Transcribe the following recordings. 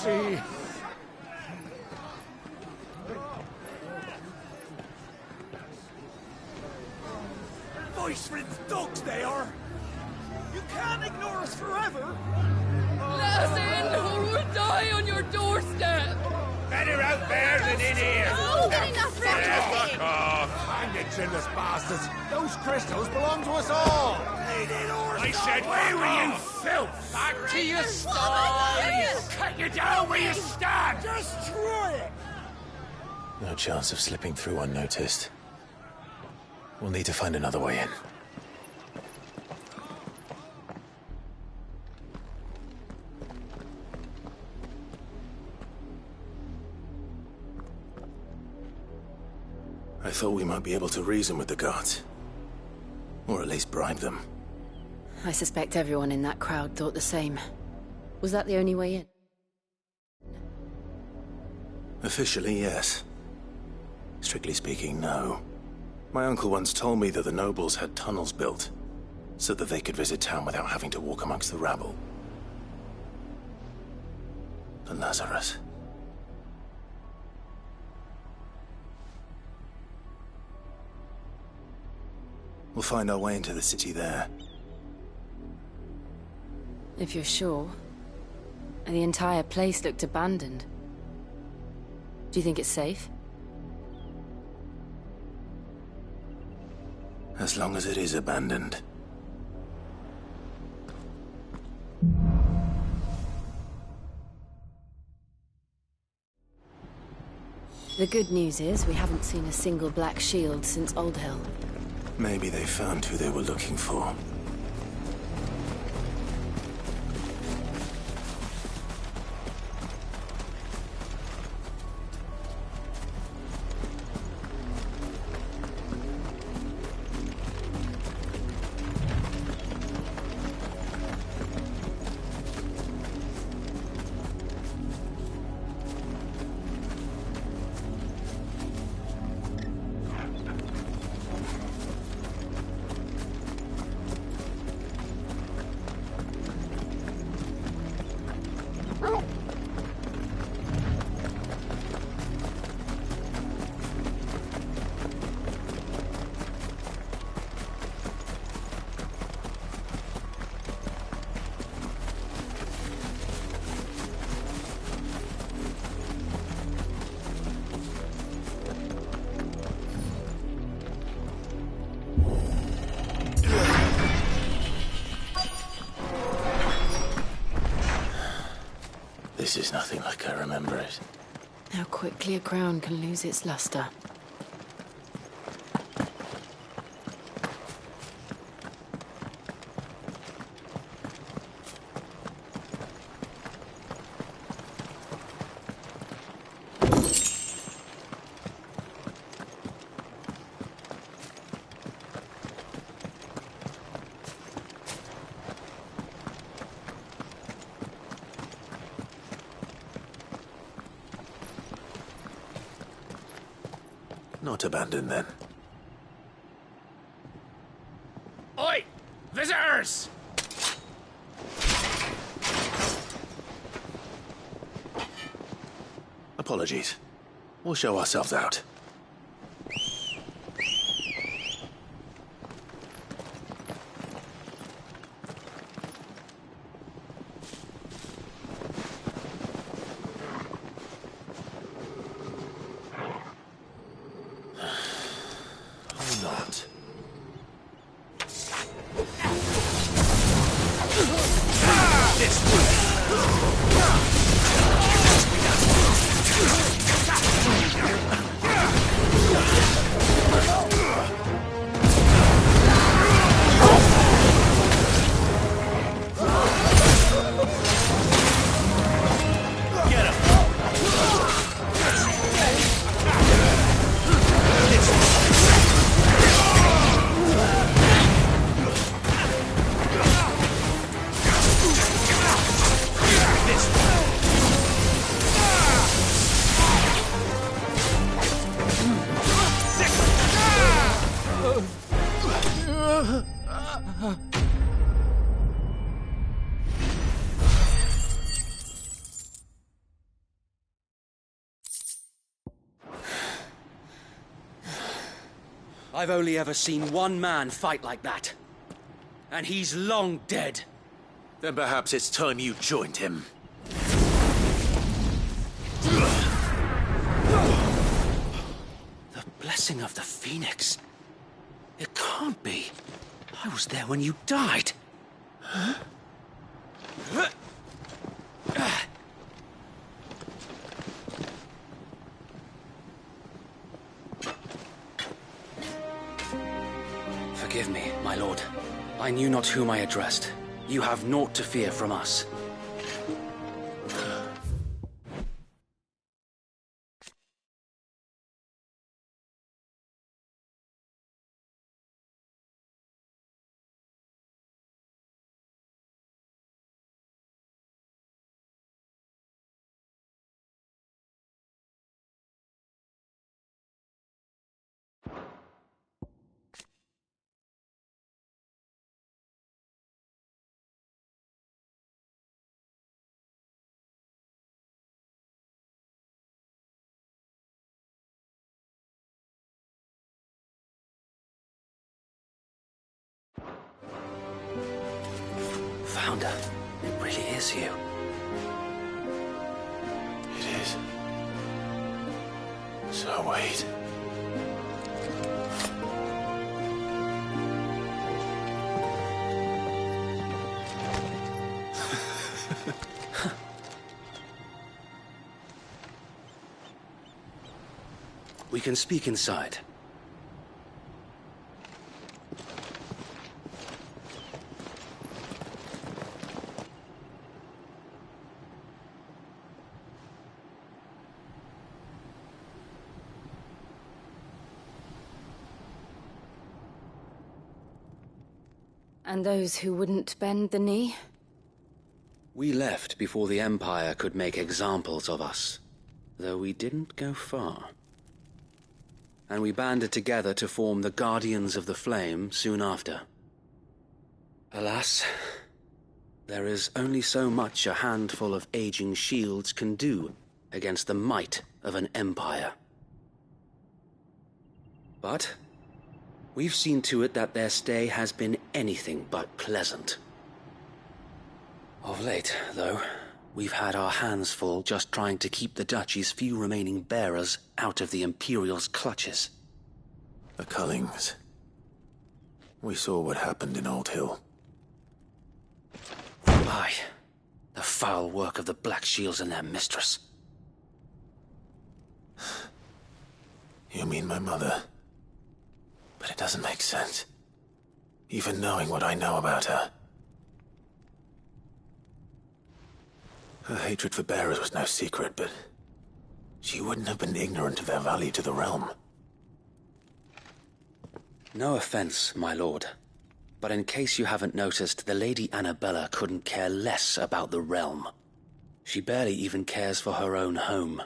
see. Voice-riddled dogs they are! You can't ignore us forever! Let us in, or we'll die on your doorstep! Better out there than in here! Oh, good enough, Fuck off! Hang it, chinless bastards. Those crystals belong to us all. I said, where were you, filth? Back to your sties! Cut you down where you stand! Destroy it! No chance of slipping through unnoticed. We'll need to find another way in. I thought we might be able to reason with the guards. Or at least bribe them. I suspect everyone in that crowd thought the same. Was that the only way in? Officially, yes. Strictly speaking, no. My uncle once told me that the nobles had tunnels built, so that they could visit town without having to walk amongst the rabble. The Lazarus. We'll find our way into the city there. If you're sure. The entire place looked abandoned. Do you think it's safe? As long as it is abandoned. The good news is we haven't seen a single black shield since Old Hill. Maybe they found who they were looking for. This is nothing like I remember it. How quickly a crown can lose its luster. Not abandoned, then. Oi! Visitors! Apologies. We'll show ourselves out. Not. I've only ever seen one man fight like that. And he's long dead. Then perhaps it's time you joined him. The blessing of the Phoenix. It can't be. I was there when you died. Huh? Forgive me, my lord. I knew not whom I addressed. You have naught to fear from us. Founder, it really is you. It is. So wait. We can speak inside. And those who wouldn't bend the knee? We left before the Empire could make examples of us, though we didn't go far. And we banded together to form the Guardians of the Flame soon after. Alas, there is only so much a handful of aging shields can do against the might of an empire. But we've seen to it that their stay has been anything but pleasant. Of late, though, we've had our hands full just trying to keep the Duchy's few remaining bearers out of the Imperial's clutches. The Cullings. We saw what happened in Old Hill. Aye, the foul work of the Black Shields and their mistress. You mean my mother? But it doesn't make sense. Even knowing what I know about her. Her hatred for bearers was no secret, but she wouldn't have been ignorant of their value to the realm. No offense, my lord, but in case you haven't noticed, the Lady Annabella couldn't care less about the realm. She barely even cares for her own home.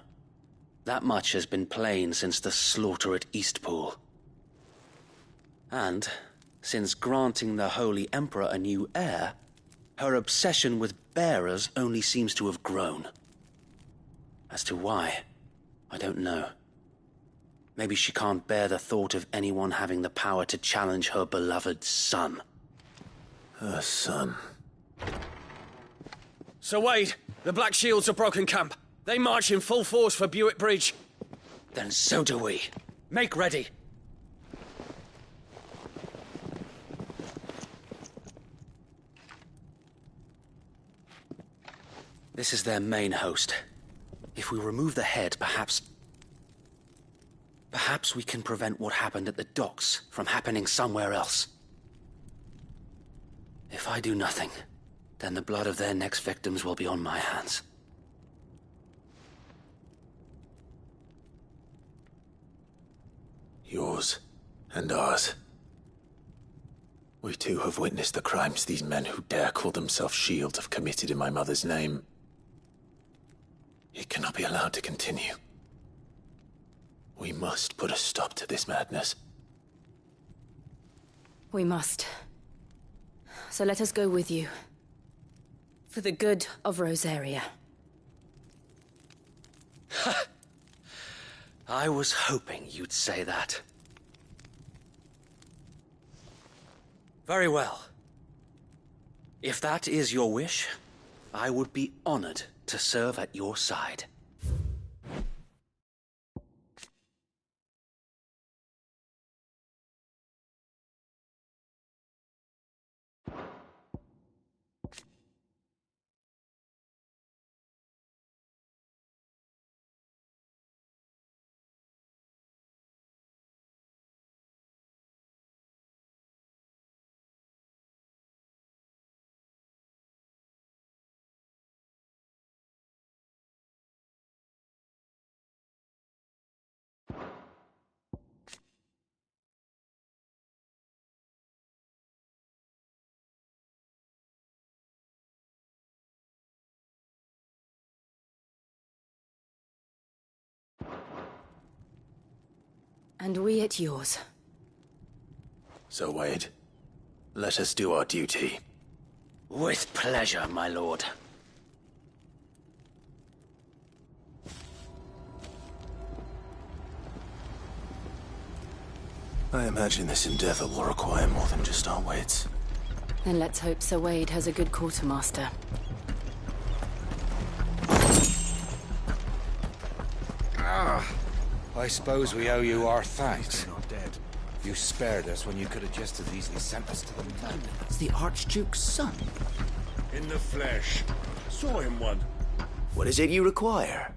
That much has been plain since the slaughter at Eastpool. And, since granting the Holy Emperor a new heir, her obsession with bearers only seems to have grown. As to why, I don't know. Maybe she can't bear the thought of anyone having the power to challenge her beloved son. Her son. Sir Wade, the Black Shields have broken camp. They march in full force for Buick Bridge. Then so do we. Make ready. This is their main host. If we remove the head, perhaps we can prevent what happened at the docks from happening somewhere else. If I do nothing, then the blood of their next victims will be on my hands. Yours and ours. We too have witnessed the crimes these men who dare call themselves shields have committed in my mother's name. It cannot be allowed to continue. We must put a stop to this madness. We must. So let us go with you. For the good of Rosaria. I was hoping you'd say that. Very well. If that is your wish, I would be honored to serve at your side. And we at yours. So, Wade, let us do our duty. With pleasure, my lord. I imagine this endeavor will require more than just our wits. Then let's hope Sir Wade has a good quartermaster. I suppose we owe you our thanks. Not dead. You spared us when you could have just as easily sent us to the mud. It's the Archduke's son. In the flesh. Saw him one. What is it you require?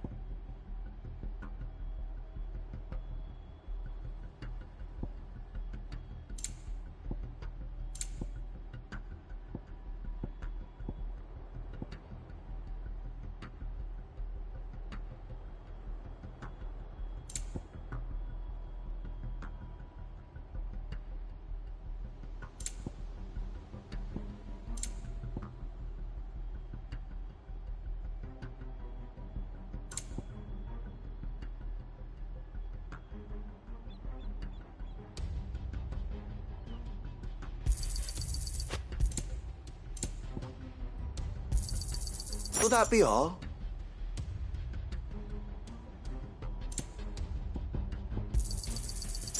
Will that be all?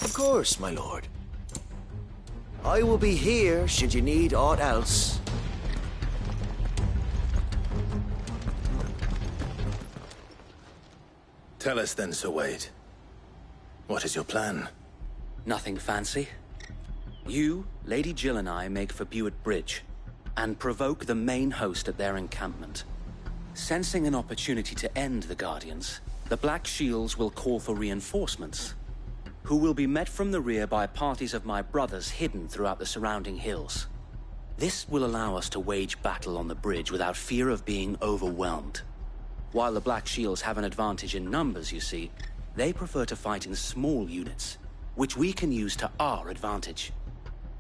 Of course, my lord. I will be here should you need aught else. Tell us then, Sir Wade. What is your plan? Nothing fancy. You, Lady Jill and I make for Buett Bridge, and provoke the main host at their encampment. Sensing an opportunity to end the Guardians, the Black Shields will call for reinforcements, who will be met from the rear by parties of my brothers hidden throughout the surrounding hills. This will allow us to wage battle on the bridge without fear of being overwhelmed. While the Black Shields have an advantage in numbers, you see, they prefer to fight in small units, which we can use to our advantage.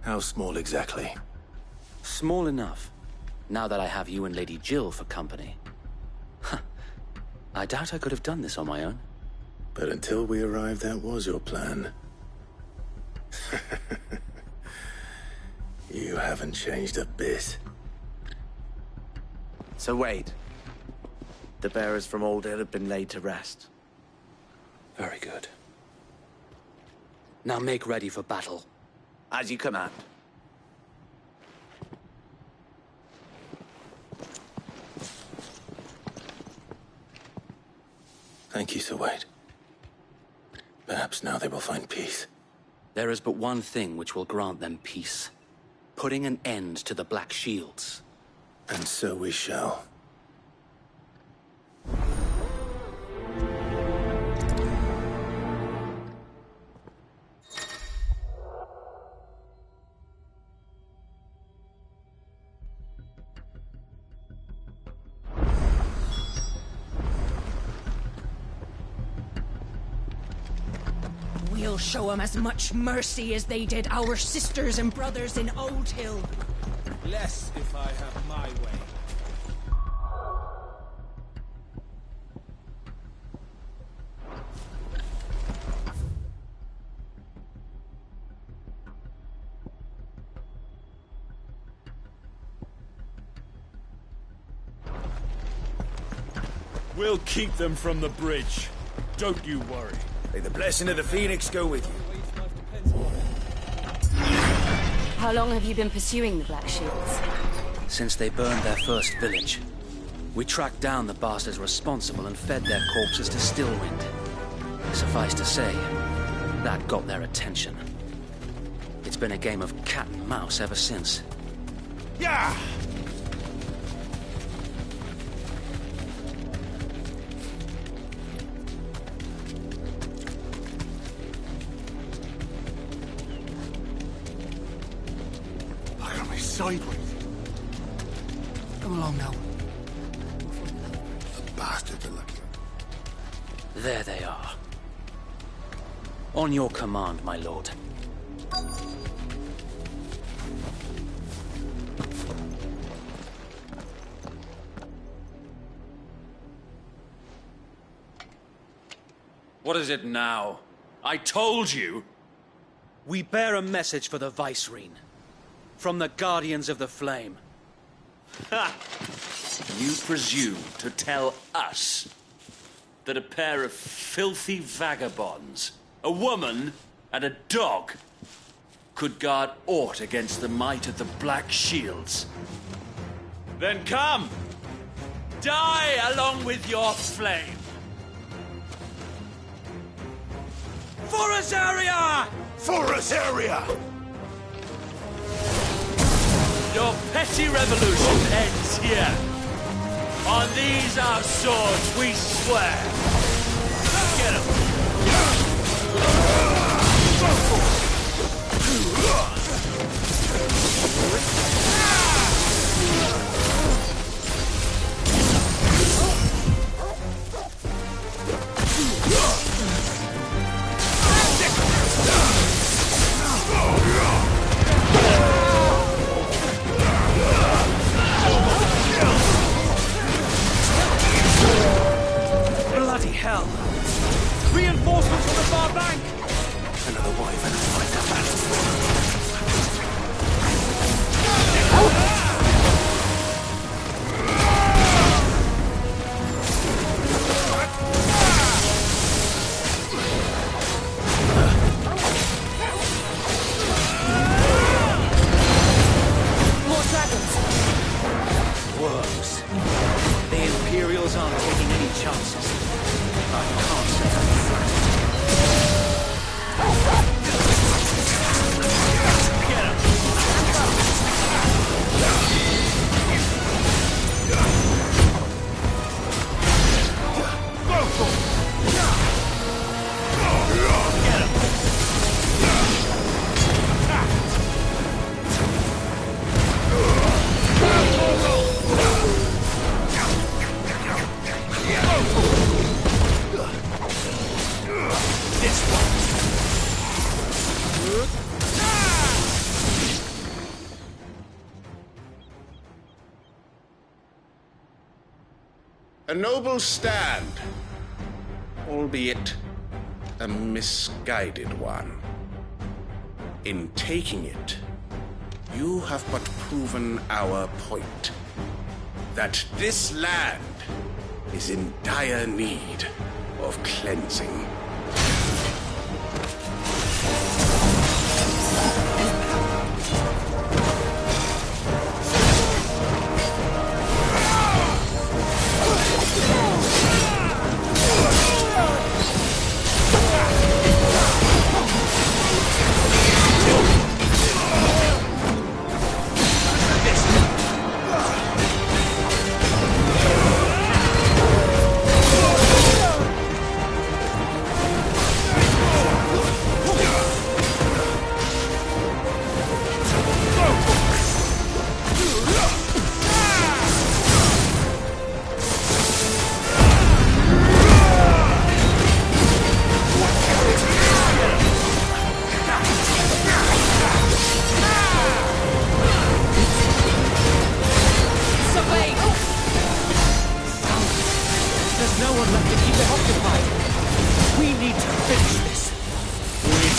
How small exactly? Small enough, now that I have you and Lady Jill for company. I doubt I could have done this on my own. But until we arrived, that was your plan. You haven't changed a bit. So Wade, the bearers from Old Hill have been laid to rest. Very good. Now make ready for battle. As you command. Thank you, Sir Wade. Perhaps now they will find peace. There is but one thing which will grant them peace. Putting an end to the Black Shields. And so we shall. We'll show them as much mercy as they did our sisters and brothers in Old Hill. Less if I have my way. We'll keep them from the bridge. Don't you worry. May the blessing of the Phoenix go with you. How long have you been pursuing the Black Shields? Since they burned their first village. We tracked down the bastards responsible and fed their corpses to Stillwind. Suffice to say, that got their attention. It's been a game of cat and mouse ever since. Yeah! Look at me sideways. Come along now. The bastards are lucky. There they are. On your command, my lord. What is it now? I told you! We bear a message for the Vicereine. From the Guardians of the Flame. Ha! You presume to tell us that a pair of filthy vagabonds, a woman and a dog, could guard aught against the might of the Black Shields? Then come! Die along with your flame! For Azaria! For Azaria! Your petty revolution ends here. On these our swords we swear. Get 'em. Bloody hell! Reinforcements from the far bank! Another wyvern to fight the battle. More dragons! Worms. The Imperials aren't taking any chances. I can't say I'm frightened. Get 'em. A noble stand, albeit a misguided one. In taking it, you have but proven our point, that this land is in dire need of cleansing.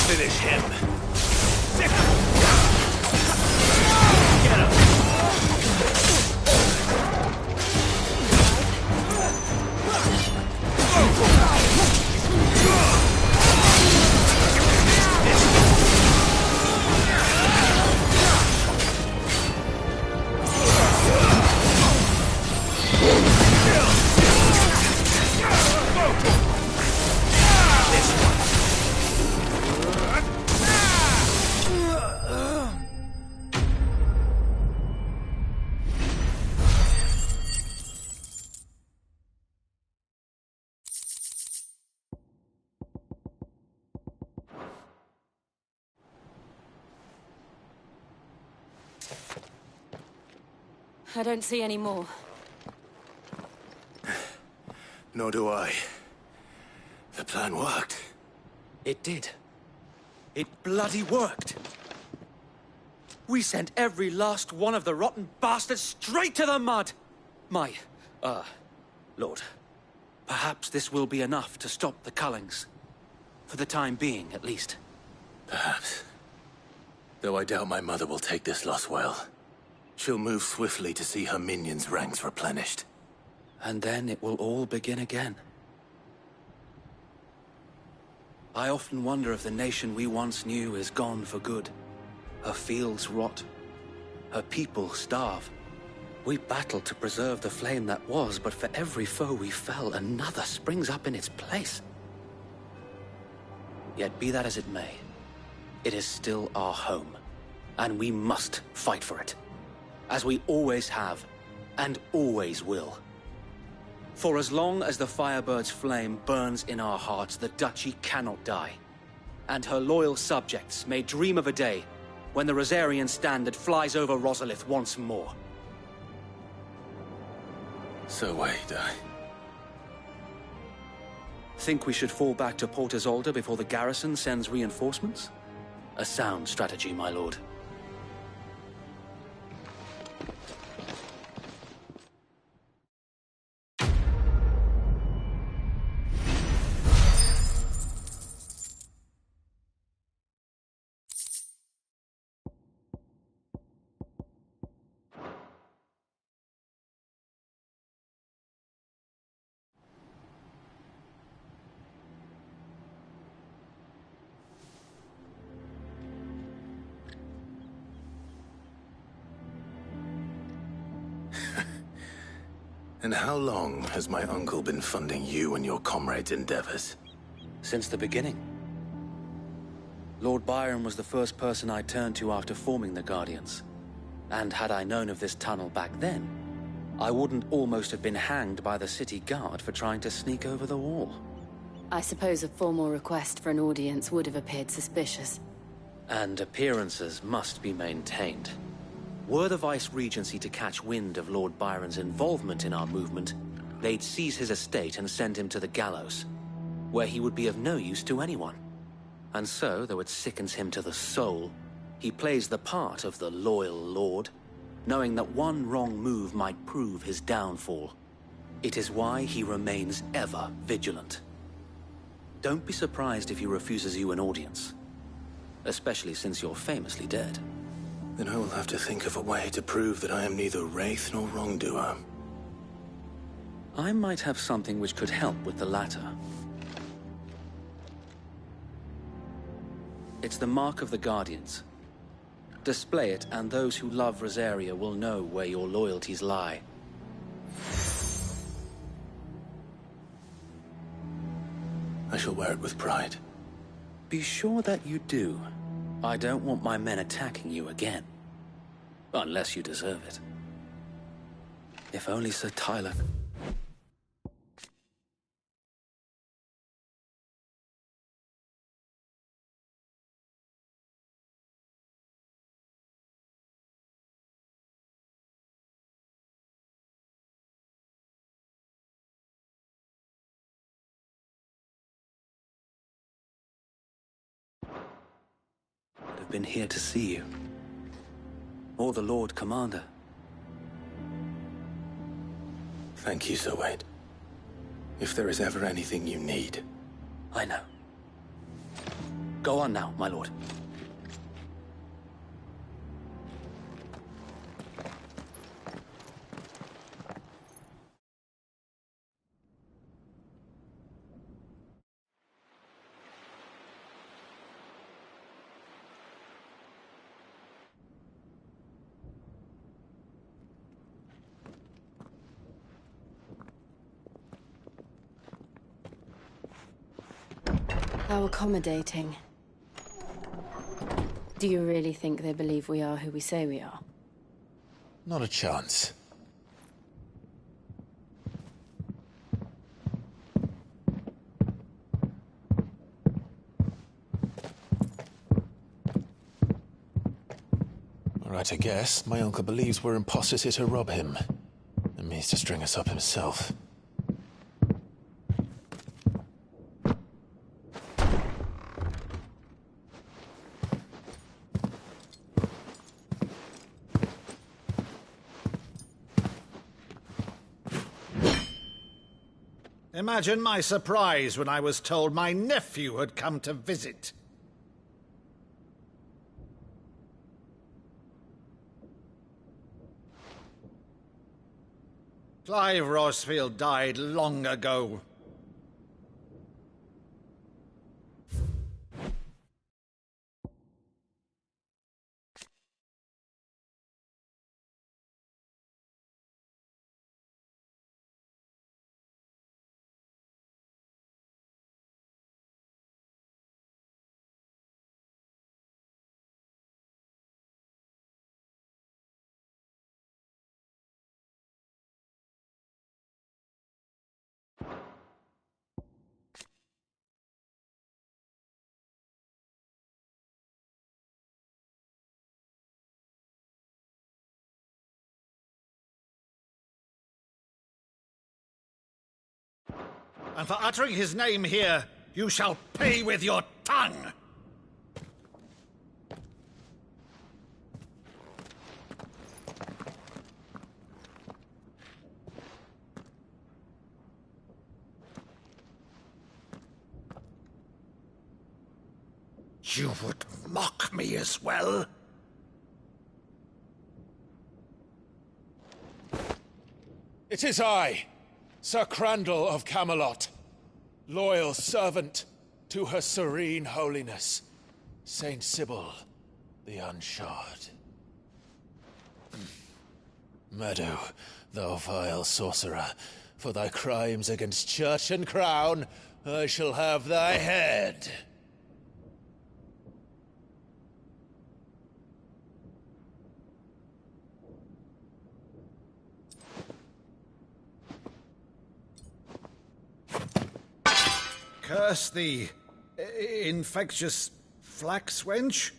Finish him. Get 'em. I don't see any more. Nor do I. The plan worked. It did. It bloody worked. We sent every last one of the rotten bastards straight to the mud! Lord, perhaps this will be enough to stop the Cullings. For the time being, at least. Perhaps. Though I doubt my mother will take this loss well. She'll move swiftly to see her minions' ranks replenished. And then it will all begin again. I often wonder if the nation we once knew is gone for good. Her fields rot. Her people starve. We battled to preserve the flame that was, but for every foe we fell, another springs up in its place. Yet be that as it may, it is still our home, and we must fight for it. As we always have, and always will. For as long as the Firebird's flame burns in our hearts, the Duchy cannot die. And her loyal subjects may dream of a day when the Rosarian standard flies over Rosalith once more. So wait, Think we should fall back to Port Isolde before the garrison sends reinforcements? A sound strategy, my lord. And how long has my uncle been funding you and your comrades' endeavors? Since the beginning. Lord Byron was the first person I turned to after forming the Guardians. And had I known of this tunnel back then, I wouldn't almost have been hanged by the city guard for trying to sneak over the wall. I suppose a formal request for an audience would have appeared suspicious. And appearances must be maintained. Were the Vice-Regency to catch wind of Lord Byron's involvement in our movement, they'd seize his estate and send him to the gallows, where he would be of no use to anyone. And so, though it sickens him to the soul, he plays the part of the loyal lord, knowing that one wrong move might prove his downfall. It is why he remains ever vigilant. Don't be surprised if he refuses you an audience, especially since you're famously dead. Then I will have to think of a way to prove that I am neither wraith nor wrongdoer. I might have something which could help with the latter. It's the mark of the Guardians. Display it, and those who love Rosaria will know where your loyalties lie. I shall wear it with pride. Be sure that you do. I don't want my men attacking you again. Unless you deserve it. If only Sir Tyler... would have been here to see you. Or the Lord Commander. Thank you, Sir Wade. If there is ever anything you need... I know. Go on now, my lord. How accommodating. Do you really think they believe we are who we say we are? Not a chance. Right, I guess. My uncle believes we're imposters here to rob him. And means to string us up himself. Imagine my surprise when I was told my nephew had come to visit. Clive Rosfield died long ago. And for uttering his name here, you shall pay with your tongue! You would mock me as well? It is I, Sir Crandall of Camelot, loyal servant to her serene holiness, Saint Sybil the Unshod. Meadow, thou vile sorcerer, for thy crimes against church and crown, I shall have thy head. Curse thee, infectious flax wench.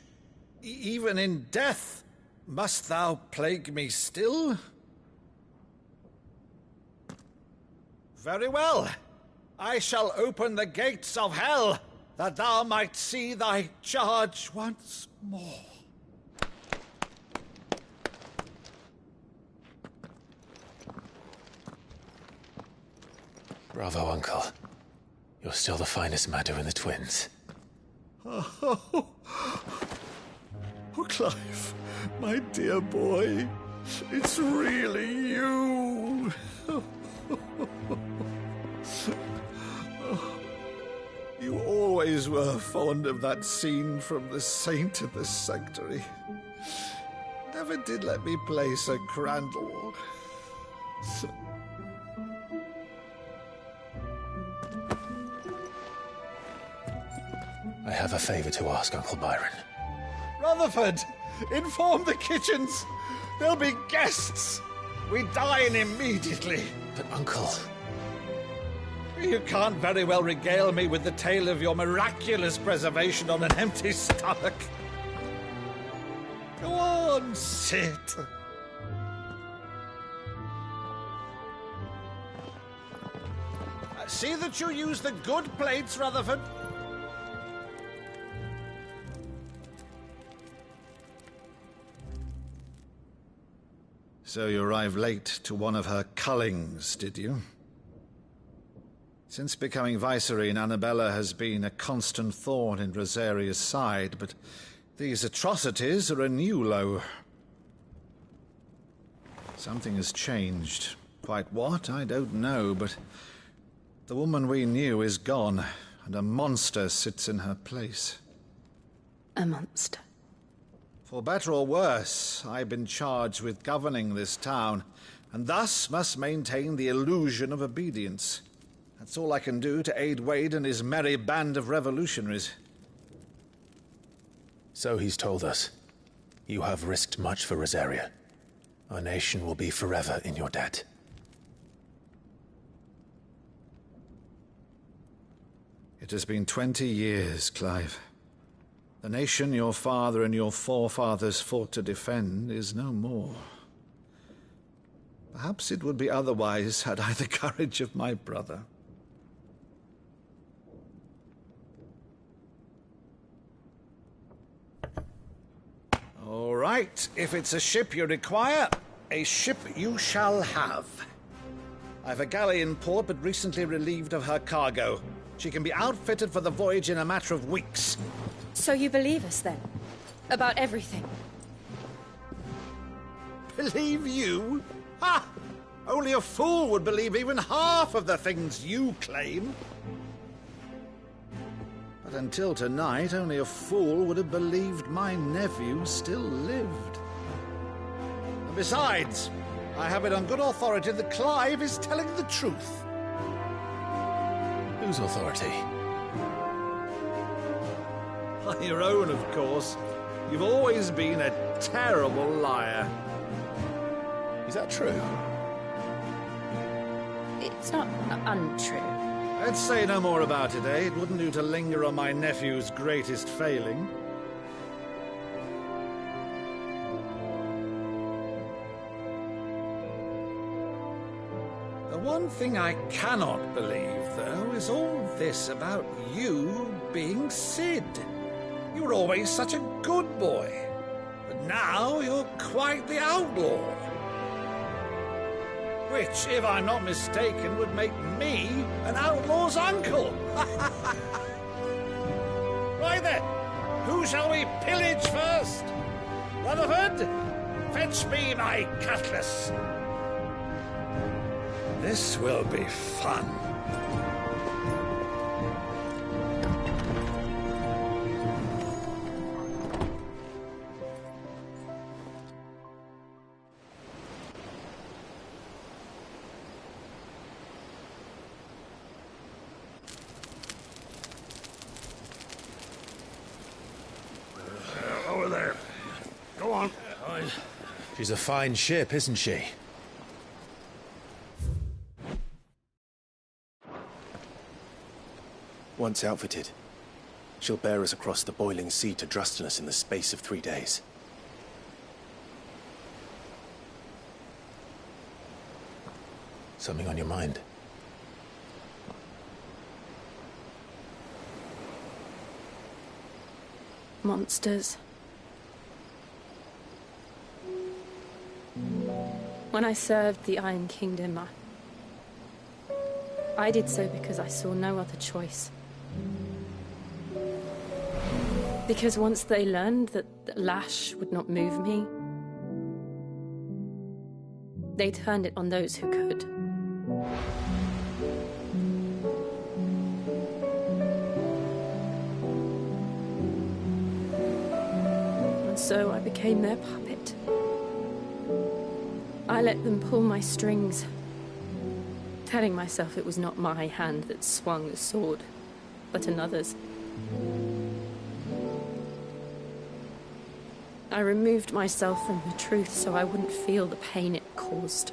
Even in death, must thou plague me still? Very well. I shall open the gates of hell, that thou might see thy charge once more. Bravo, Uncle. You're still the finest Maddu in the twins. Oh, Clive, my dear boy, it's really you. You always were fond of that scene from The Saint in the Sanctuary. Never did let me play Sir Crandall. I have a favor to ask, Uncle Byron. Rutherford, inform the kitchens. There'll be guests. We dine immediately. But, Uncle... You can't very well regale me with the tale of your miraculous preservation on an empty stomach. Go on, sit. See that you use the good plates, Rutherford. So you arrived late to one of her cullings, did you? Since becoming Vicereine, Annabella has been a constant thorn in Rosaria's side, but these atrocities are a new low. Something has changed. Quite what, I don't know, but the woman we knew is gone, and a monster sits in her place. A monster? For better or worse, I've been charged with governing this town, and thus must maintain the illusion of obedience. That's all I can do to aid Wade and his merry band of revolutionaries. So he's told us. You have risked much for Rosaria. Our nation will be forever in your debt. It has been 20 years, Clive. The nation your father and your forefathers fought to defend is no more. Perhaps it would be otherwise had I the courage of my brother. All right, if it's a ship you require, a ship you shall have. I've a galley in port, but recently relieved of her cargo. She can be outfitted for the voyage in a matter of weeks. So you believe us, then? About everything? Believe you? Ha! Only a fool would believe even half of the things you claim. But until tonight, only a fool would have believed my nephew still lived. And besides, I have it on good authority that Clive is telling the truth. Whose authority? On your own, of course. You've always been a terrible liar. Is that true? It's not untrue. Let's say no more about it, eh? It wouldn't do to linger on my nephew's greatest failing. The one thing I cannot believe, though, is all this about you being Sid. You were always such a good boy, but now you're quite the outlaw. Which, if I'm not mistaken, would make me an outlaw's uncle. Right then, who shall we pillage first? Rutherford, fetch me my cutlass. This will be fun. Over there. Go on. She's a fine ship, isn't she? Once outfitted, she'll bear us across the boiling sea to Drustinus in the space of 3 days. Something on your mind? Monsters. When I served the Iron Kingdom, I did so because I saw no other choice. Because once they learned that the lash would not move me, they turned it on those who could. And so I became their puppet. I let them pull my strings, telling myself it was not my hand that swung the sword, but another's. I removed myself from the truth so I wouldn't feel the pain it caused.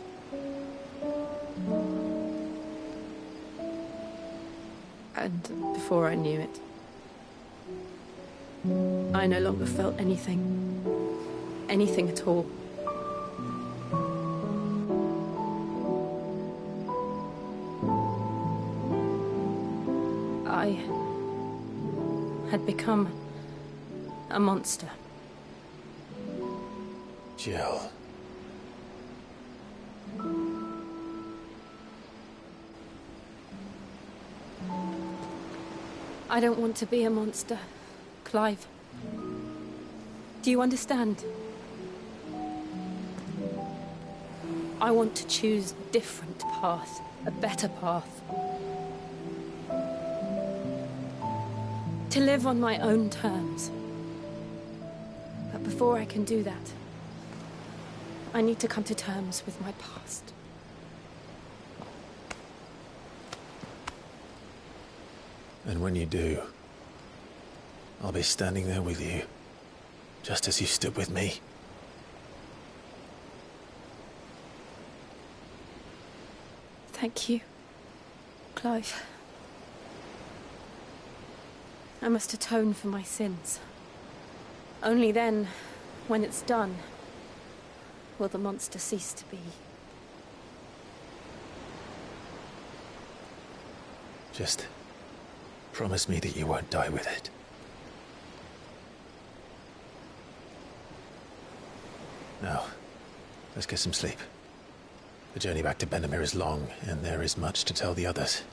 And before I knew it, I no longer felt anything. Anything at all. I had become a monster. Jill. I don't want to be a monster, Clive. Do you understand? I want to choose a different path, a better path. To live on my own terms. But before I can do that, I need to come to terms with my past. And when you do, I'll be standing there with you, just as you stood with me. Thank you, Clive. I must atone for my sins. Only then, when it's done, will the monster cease to be. Just promise me that you won't die with it. Now, let's get some sleep. The journey back to Benamir is long, and there is much to tell the others.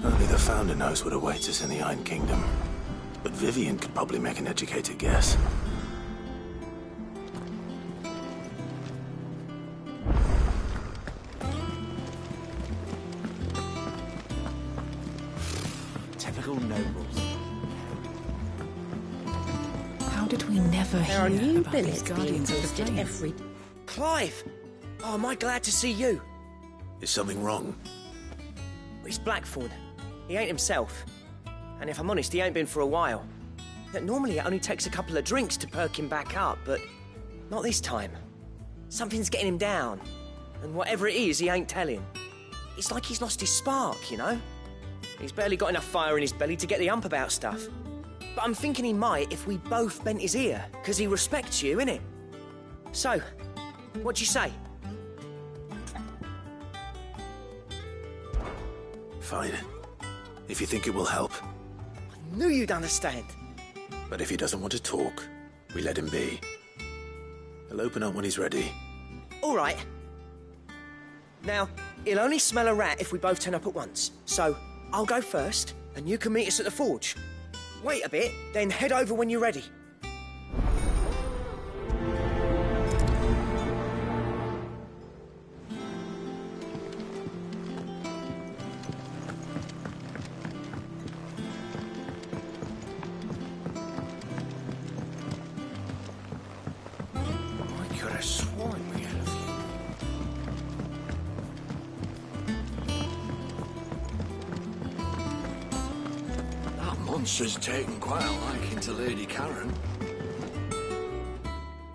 Only the Founder knows what awaits us in the Iron Kingdom. But Vivian could probably make an educated guess. Typical nobles. How did we never There hear are new about these billets being Guardians of the posted Flame? every... Clive! Oh, am I glad to see you? Is something wrong? It's Blackthorn. He ain't himself. And if I'm honest, he ain't been for a while. Normally it only takes a couple of drinks to perk him back up, but not this time. Something's getting him down. And whatever it is, he ain't telling. It's like he's lost his spark, you know? He's barely got enough fire in his belly to get the ump about stuff. But I'm thinking he might if we both bent his ear, because he respects you, innit? So, what do you say? Fine. If you think it will help. I knew you'd understand. But if he doesn't want to talk, we let him be. He'll open up when he's ready. All right. Now, he'll only smell a rat if we both turn up at once. So, I'll go first, and you can meet us at the forge. Wait a bit, then head over when you're ready. I could have sworn we had a few. That monster's taken quite a liking to Lady Karen.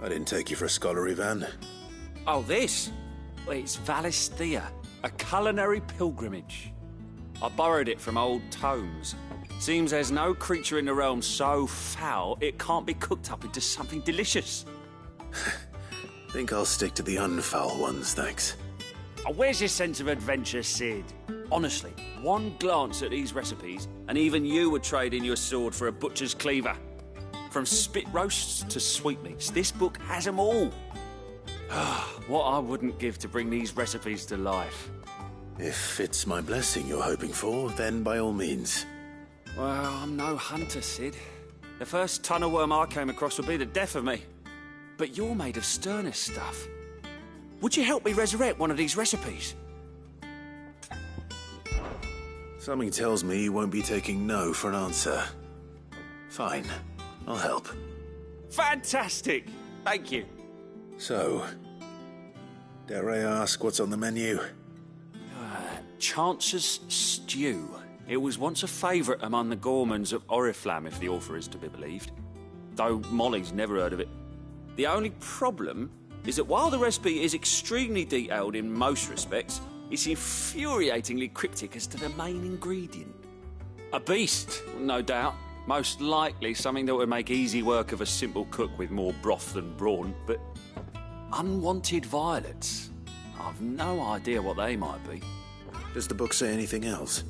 I didn't take you for a scholar, Ivan. Oh, this? Well, it's Valisthea, a culinary pilgrimage. I borrowed it from old tomes. Seems there's no creature in the realm so foul it can't be cooked up into something delicious. Think I'll stick to the unfoul ones, thanks. Oh, where's your sense of adventure, Sid? Honestly, one glance at these recipes, and even you would trade in your sword for a butcher's cleaver. From spit roasts to sweetmeats, this book has them all. What I wouldn't give to bring these recipes to life. If it's my blessing you're hoping for, then by all means. Well, I'm no hunter, Sid. The first tunnel worm I came across would be the death of me. But you're made of sterner stuff. Would you help me resurrect one of these recipes? Something tells me you won't be taking no for an answer. Fine, I'll help. Fantastic! Thank you. So, dare I ask what's on the menu? Chance's Stew. It was once a favourite among the gourmands of Oriflamme, if the author is to be believed. Though Molly's never heard of it. The only problem is that while the recipe is extremely detailed in most respects, it's infuriatingly cryptic as to the main ingredient. A beast, no doubt. Most likely something that would make easy work of a simple cook with more broth than brawn, but unwanted violets. I've no idea what they might be. Does the book say anything else?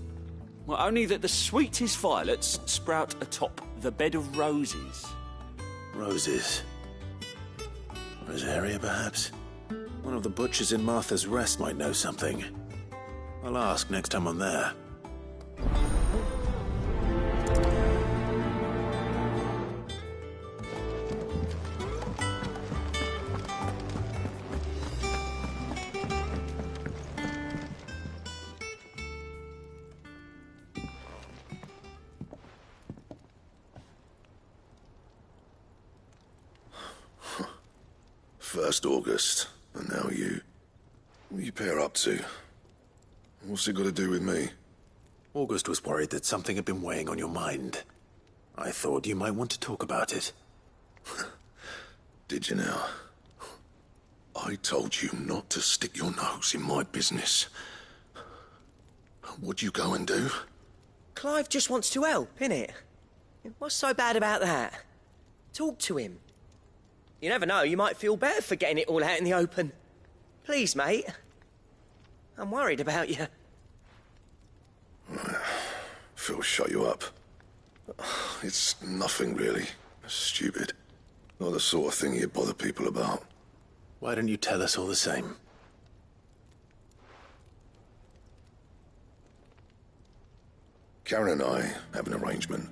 Well, only that the sweetest violets sprout atop the bed of roses. Roses. Rosaria, perhaps? One of the butchers in Martha's Rest might know something. I'll ask next time I'm there. First August, and now you. What are you pair up to? What's it got to do with me? August was worried that something had been weighing on your mind. I thought you might want to talk about it. Did you now? I told you not to stick your nose in my business. What'd you go and do? Clive just wants to help, innit? What's so bad about that? Talk to him. You never know, you might feel better for getting it all out in the open. Please, mate. I'm worried about you. Phil shut you up. It's nothing, really. Stupid. Not the sort of thing you bother people about. Why don't you tell us all the same? Karen and I have an arrangement.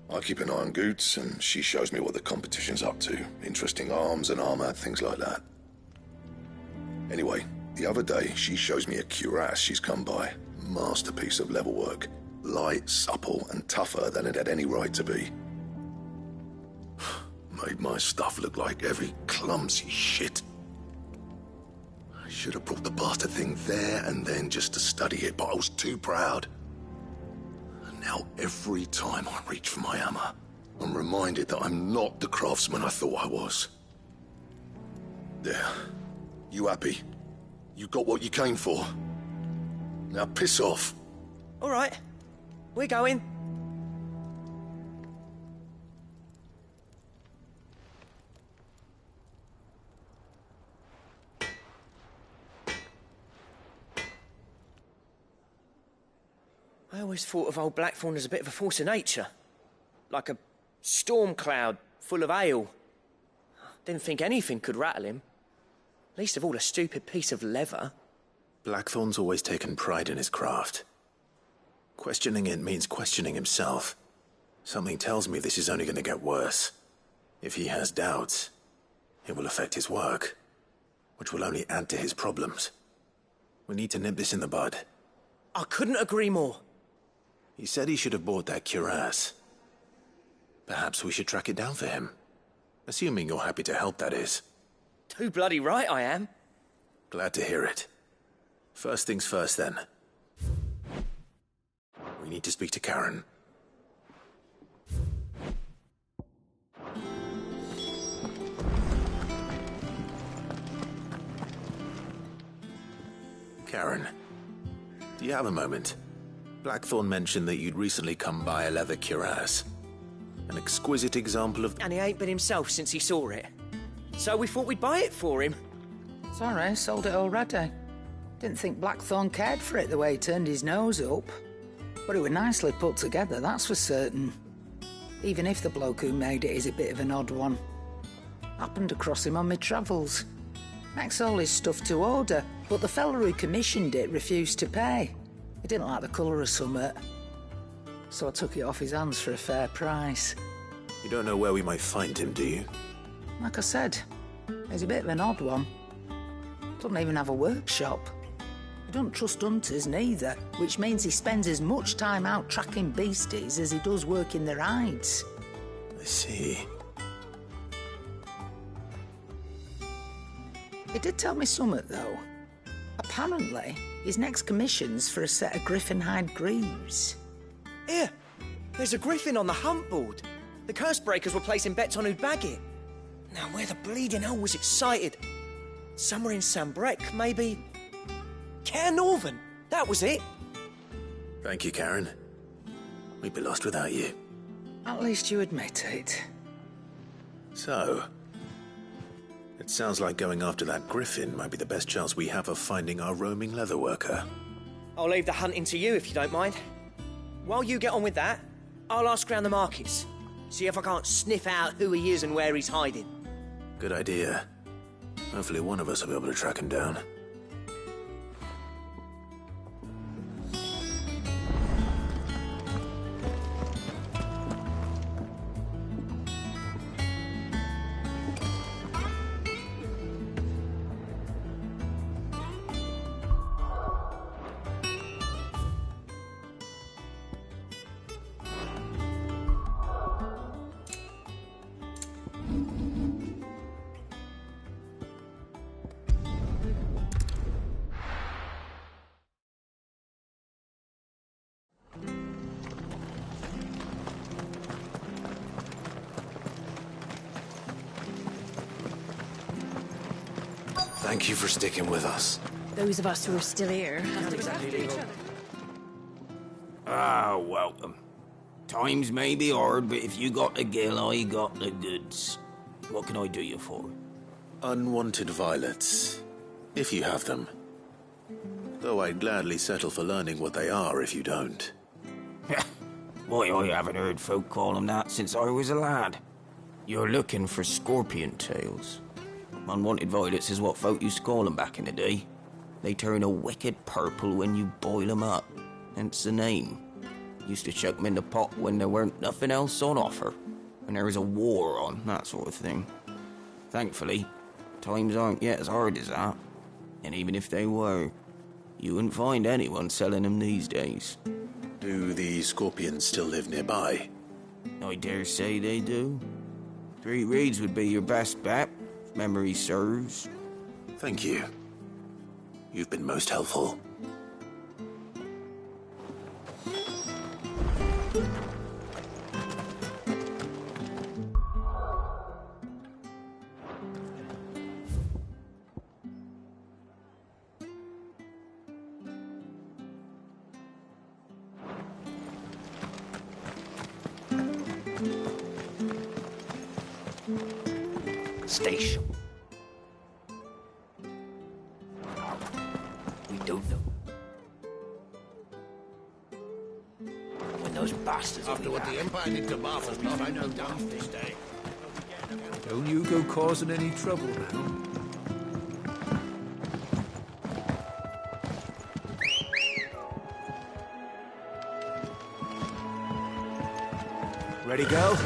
I keep an eye on Goots, and she shows me what the competition's up to. Interesting arms and armor, things like that. Anyway, the other day, she shows me a cuirass she's come by. Masterpiece of level work. Light, supple, and tougher than it had any right to be. Made my stuff look like every clumsy shit. I should have brought the bastard thing there and then just to study it, but I was too proud. And now every time I reach for my hammer, I'm reminded that I'm not the craftsman I thought I was. There. You happy? You got what you came for? Now piss off. All right. We're going. I always thought of old Blackthorn as a bit of a force of nature. Like a storm cloud full of ale. Didn't think anything could rattle him. Least of all a stupid piece of leather. Blackthorn's always taken pride in his craft. Questioning it means questioning himself. Something tells me this is only going to get worse. If he has doubts, it will affect his work, which will only add to his problems. We need to nip this in the bud. I couldn't agree more. He said he should have bought that cuirass. Perhaps we should track it down for him. Assuming you're happy to help, that is. Too bloody right I am. Glad to hear it. First things first, then. We need to speak to Karen. Karen, do you have a moment? Blackthorn mentioned that you'd recently come by a leather cuirass. An exquisite example of... And he ain't been himself since he saw it. So we thought we'd buy it for him. Sorry, sold it already. Didn't think Blackthorn cared for it the way he turned his nose up. But it was nicely put together, that's for certain. Even if the bloke who made it is a bit of an odd one. Happened across him on my travels. Makes all his stuff to order, but the fella who commissioned it refused to pay. He didn't like the colour of summit. So I took it off his hands for a fair price. You don't know where we might find him, do you? Like I said, he's a bit of an odd one. Doesn't even have a workshop. He doesn't trust hunters neither, which means he spends as much time out tracking beasties as he does working their hides. I see. He did tell me something, though. Apparently, his next commission's for a set of griffin hide greaves. Here, there's a griffin on the hunt board. The curse breakers were placing bets on who'd bag it. Now, where the bleeding hell was it sighted? Somewhere in Sambrec, maybe... Care Northern, that was it. Thank you, Karen. We'd be lost without you. At least you admit it. So, it sounds like going after that griffin might be the best chance we have of finding our roaming leatherworker. I'll leave the hunting to you if you don't mind. While you get on with that, I'll ask around the markets. See if I can't sniff out who he is and where he's hiding. Good idea. Hopefully one of us will be able to track him down. Thank you for sticking with us. Those of us who are still here. Ah, welcome. Times may be hard, but if you got the gill, I got the goods. What can I do you for? Unwanted violets, if you have them. Though I'd gladly settle for learning what they are if you don't. Why, I haven't heard folk call them that since I was a lad. You're looking for scorpion tails. Unwanted violets is what folk used to call them back in the day. They turn a wicked purple when you boil them up, hence the name. Used to chuck them in the pot when there weren't nothing else on offer, when there was a war on, that sort of thing. Thankfully, times aren't yet as hard as that, and even if they were, you wouldn't find anyone selling them these days. Do the scorpions still live nearby? I dare say they do. 3 Reeds would be your best bet, if memory serves. Thank you. You've been most helpful. Station. We don't know. When those bastards... After what the Empire did to Martha's not, I know down this day. Don't you go causing any trouble now. Ready, go?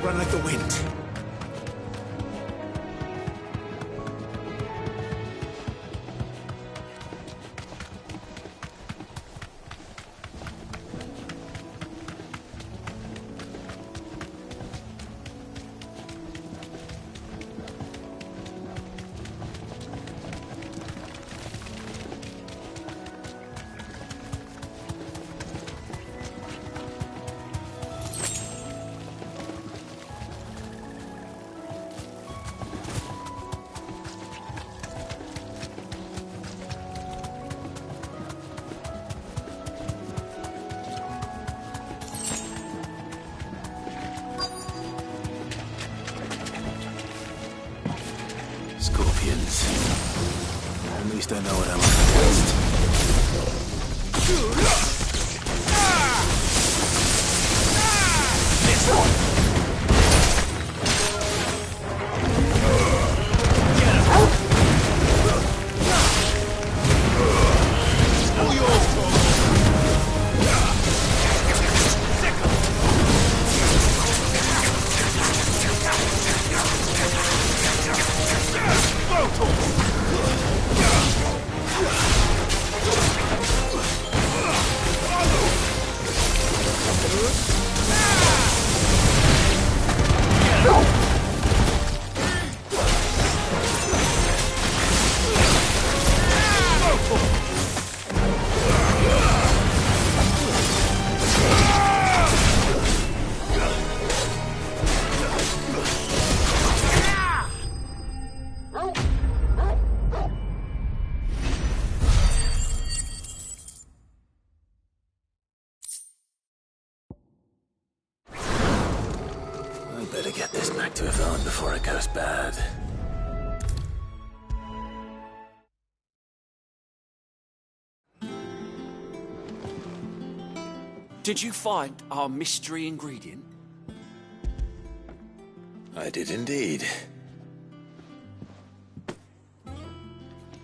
Run like the wind. Scorpions. At least I know what I'm up against. This one! All yours, better get this back to Yvonne before it goes bad. Did you find our mystery ingredient? I did indeed.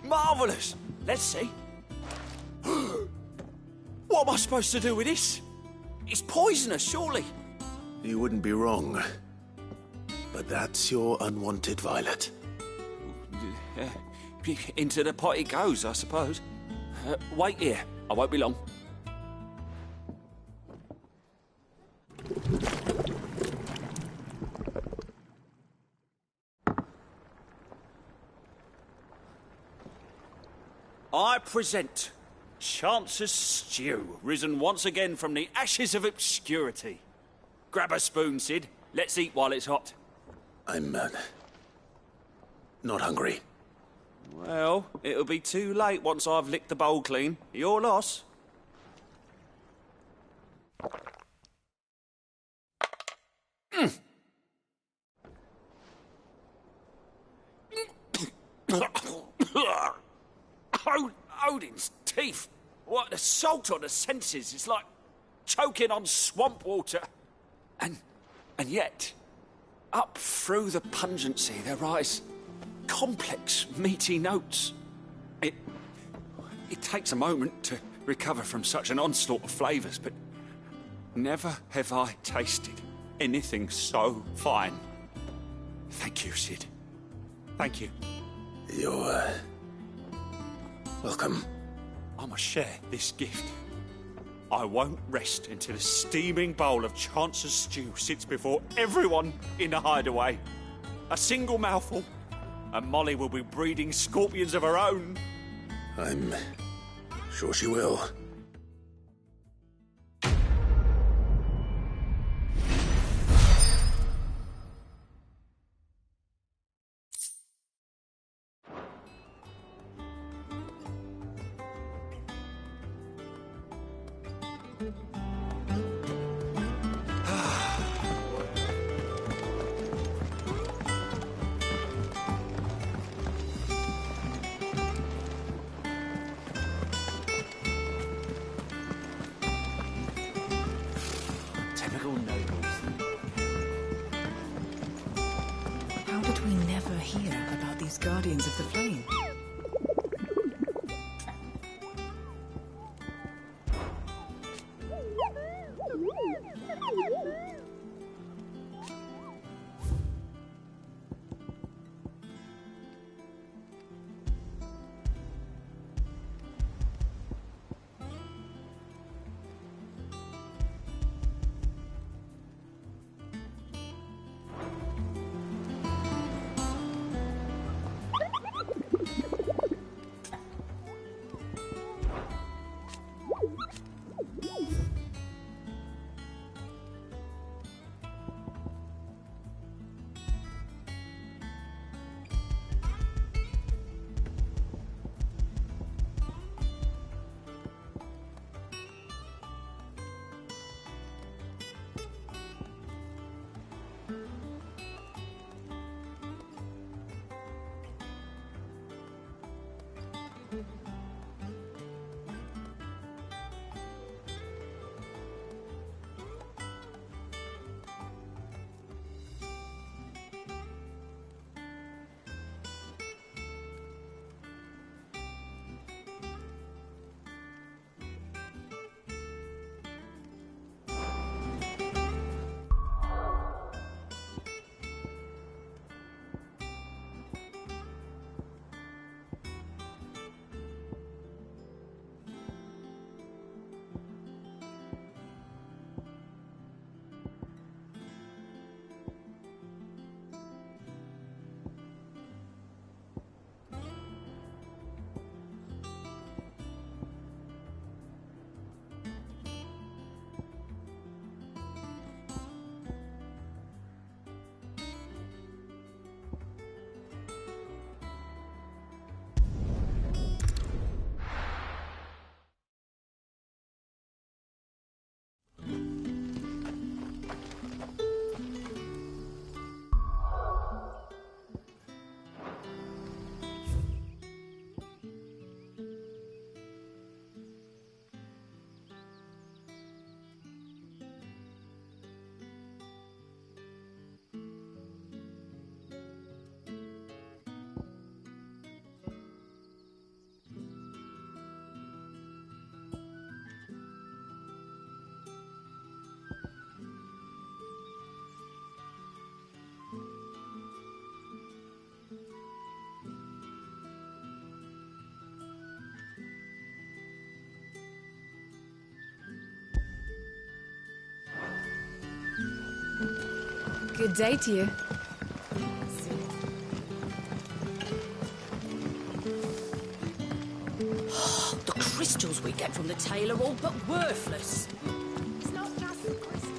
Marvellous! Let's see. What am I supposed to do with this? It's poisonous, surely. You wouldn't be wrong. But that's your unwanted violet. Into the pot it goes, I suppose. Wait here. I won't be long. I present Chance's stew, risen once again from the ashes of obscurity. Grab a spoon, Sid. Let's eat while it's hot. I'm Not hungry. Well, it'll be too late once I've licked the bowl clean. Your loss. Odin's teeth. What, the salt on the senses is like choking on swamp water. And yet, up through the pungency there rise complex, meaty notes. It takes a moment to recover from such an onslaught of flavours, but never have I tasted anything so fine. Thank you, Sid. Thank you. You're, welcome. I must share this gift. I won't rest until a steaming bowl of Chance's stew sits before everyone in the hideaway. A single mouthful, and Molly will be breeding scorpions of her own. I'm sure she will. Typical nobles. How did we never hear about these Guardians of the Flame? Good day to you. The crystals we get from the tail are all but worthless. It's not just the crystal.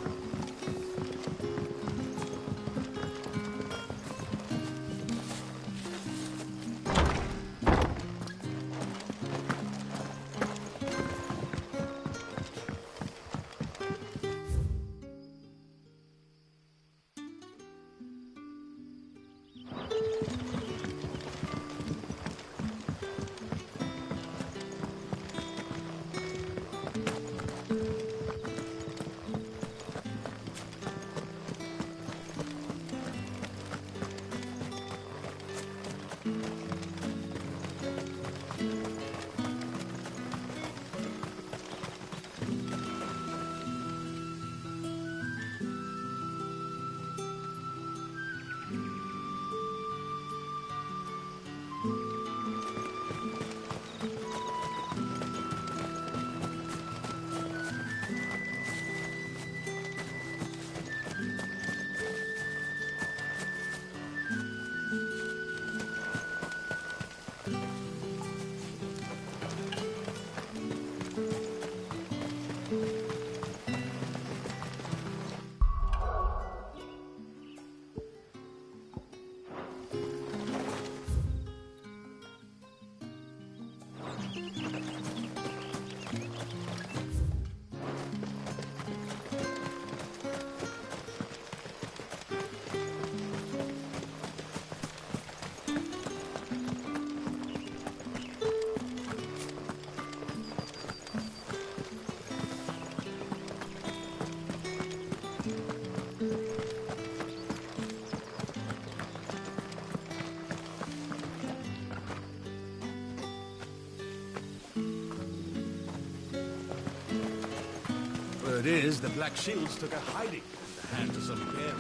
is, the Black Shields took a hiding in the hands of some bear.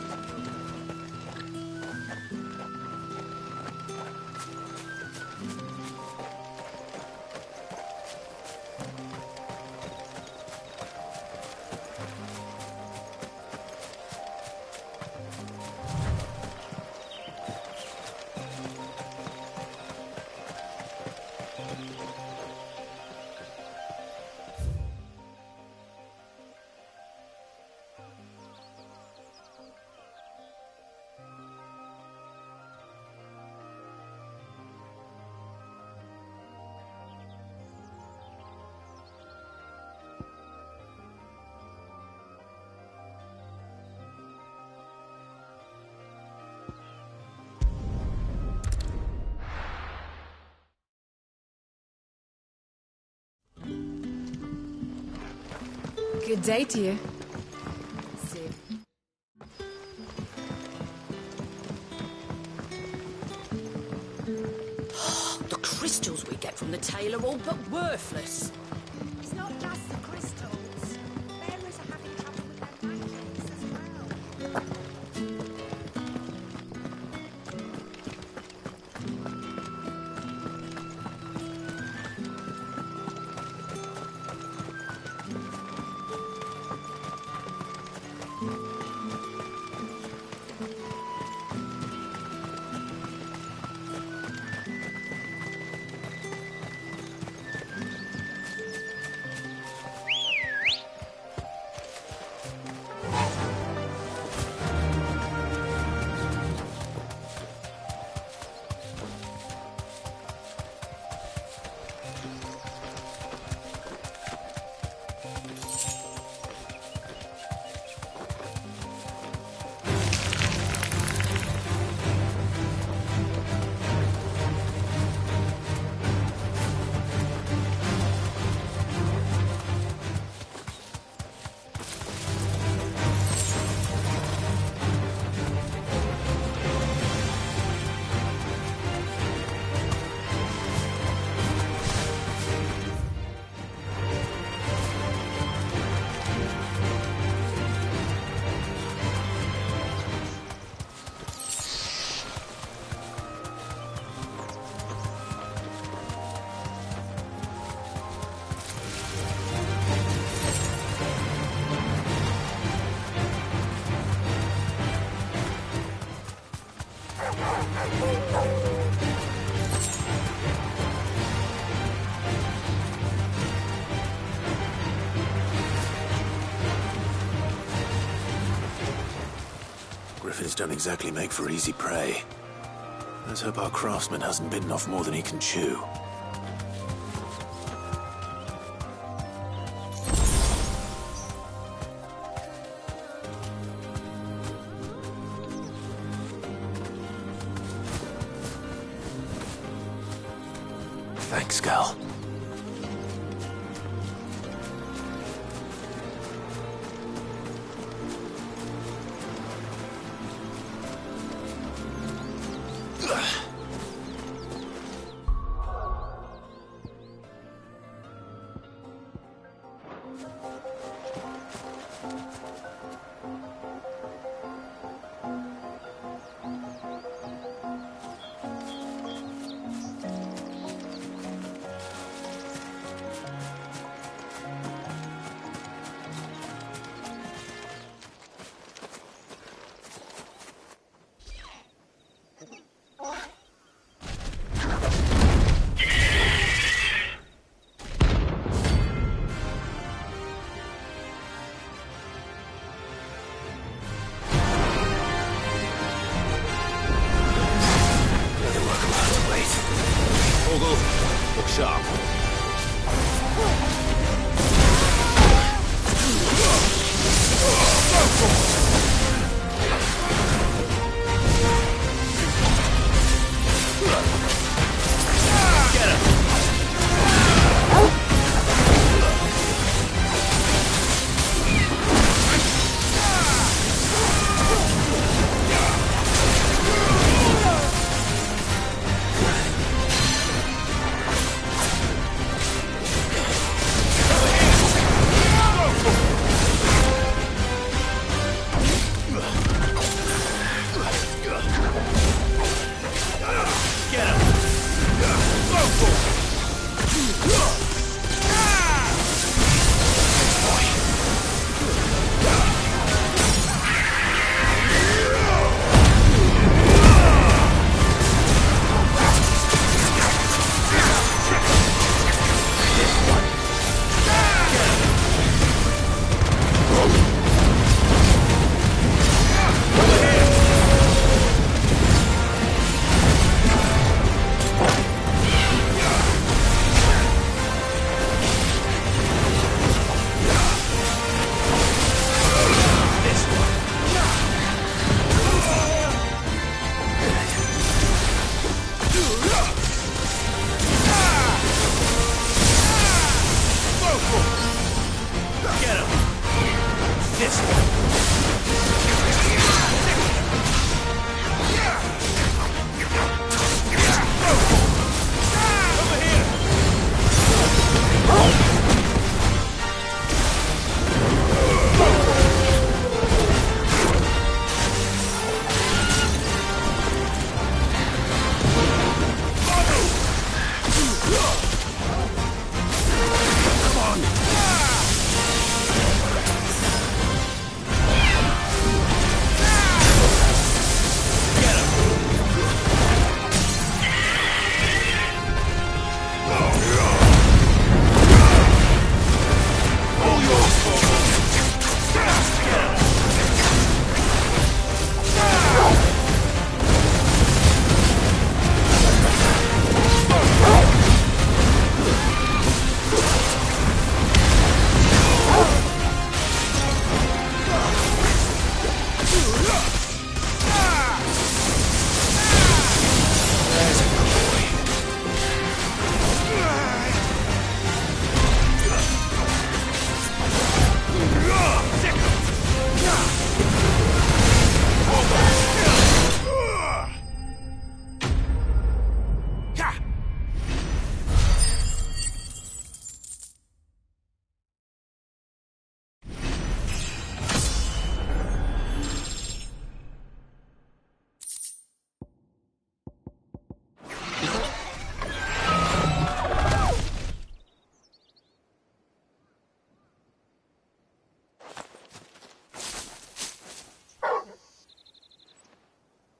Good day to you. The crystals we get from the tail are all but worthless. It's not just the crystals. Bearers are having trouble with their pancakes as well. Griffins don't exactly make for easy prey. Let's hope our craftsman hasn't bitten off more than he can chew. Thanks, Gal.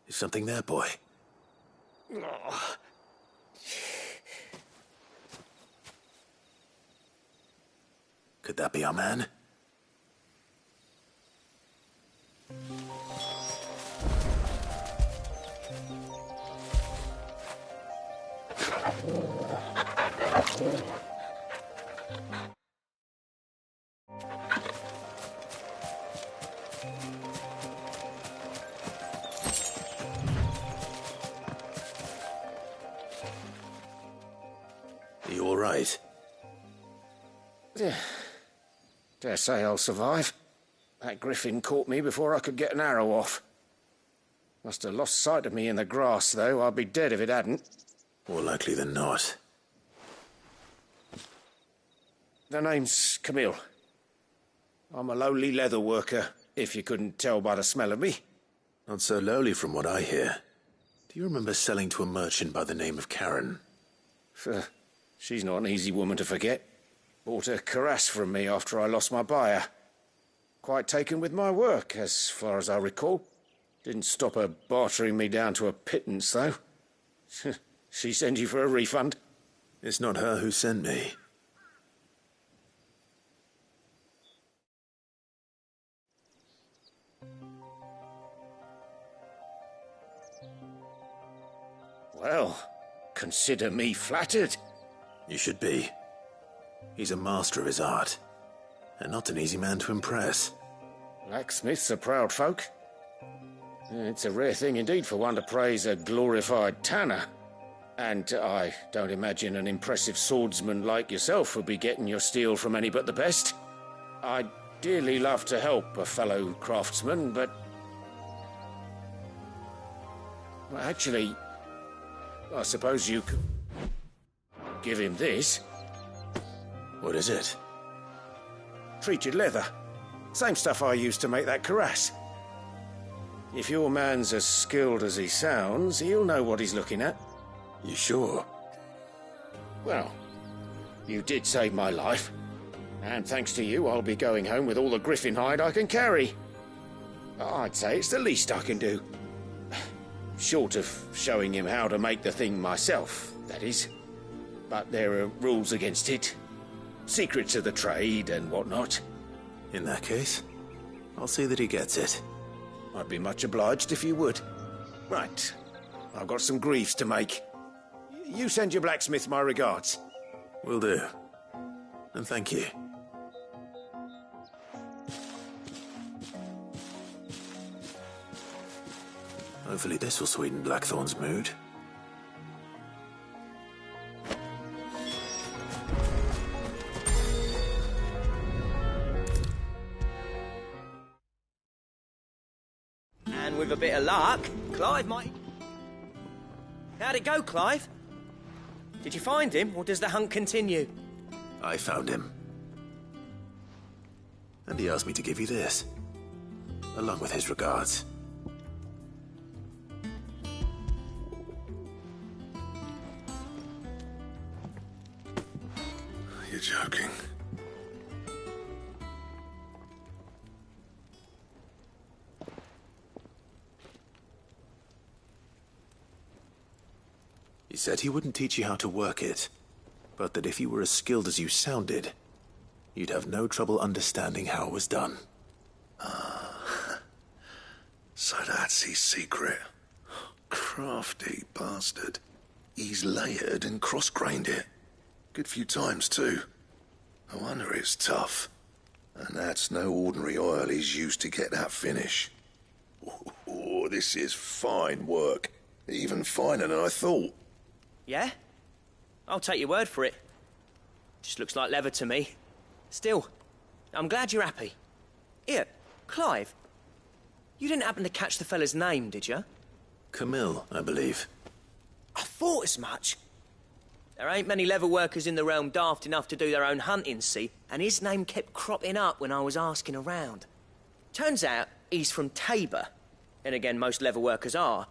Is something there, boy? Could that be our man? You all right? Dare say I'll survive. That griffin caught me before I could get an arrow off. Must have lost sight of me in the grass, though. I'd be dead if it hadn't. More likely than not. The name's Camille. I'm a lowly leather worker, if you couldn't tell by the smell of me. Not so lowly from what I hear. Do you remember selling to a merchant by the name of Karen? She's not an easy woman to forget. Bought a cuirass from me after I lost my buyer. Quite taken with my work, as far as I recall. Didn't stop her bartering me down to a pittance, though. She sent you for a refund? It's not her who sent me. Well, consider me flattered. You should be. He's a master of his art, and not an easy man to impress. Blacksmiths are proud folk. It's a rare thing indeed for one to praise a glorified tanner. And I don't imagine an impressive swordsman like yourself would be getting your steel from any but the best. I'd dearly love to help a fellow craftsman, but... well, actually, I suppose you could give him this. What is it? Treated leather. Same stuff I used to make that cuirass. If your man's as skilled as he sounds, he'll know what he's looking at. You sure? Well, you did save my life. And thanks to you, I'll be going home with all the griffin hide I can carry. I'd say it's the least I can do. Short of showing him how to make the thing myself, that is. But there are rules against it. Secrets of the trade and whatnot. In that case, I'll see that he gets it. I'd be much obliged if you would. Right. I've got some greaves to make. You send your blacksmith my regards. Will do. And thank you. Hopefully this will sweeten Blackthorn's mood. And with a bit of luck, Clive might... How'd it go, Clive? Did you find him, or does the hunt continue? I found him. And he asked me to give you this, along with his regards. You're joking. He said he wouldn't teach you how to work it, but that if you were as skilled as you sounded, you'd have no trouble understanding how it was done. So that's his secret. Crafty bastard. He's layered and cross-grained it. Good few times, too. No wonder it's tough. And that's no ordinary oil he's used to get that finish. Oh, this is fine work. Even finer than I thought. Yeah? I'll take your word for it. Just looks like leather to me. Still, I'm glad you're happy. Here, Clive. You didn't happen to catch the fella's name, did you? Camille, I believe. I thought as much. There ain't many leather workers in the realm daft enough to do their own hunting, see? And his name kept cropping up when I was asking around. Turns out he's from Tabor. And again, most leather workers are.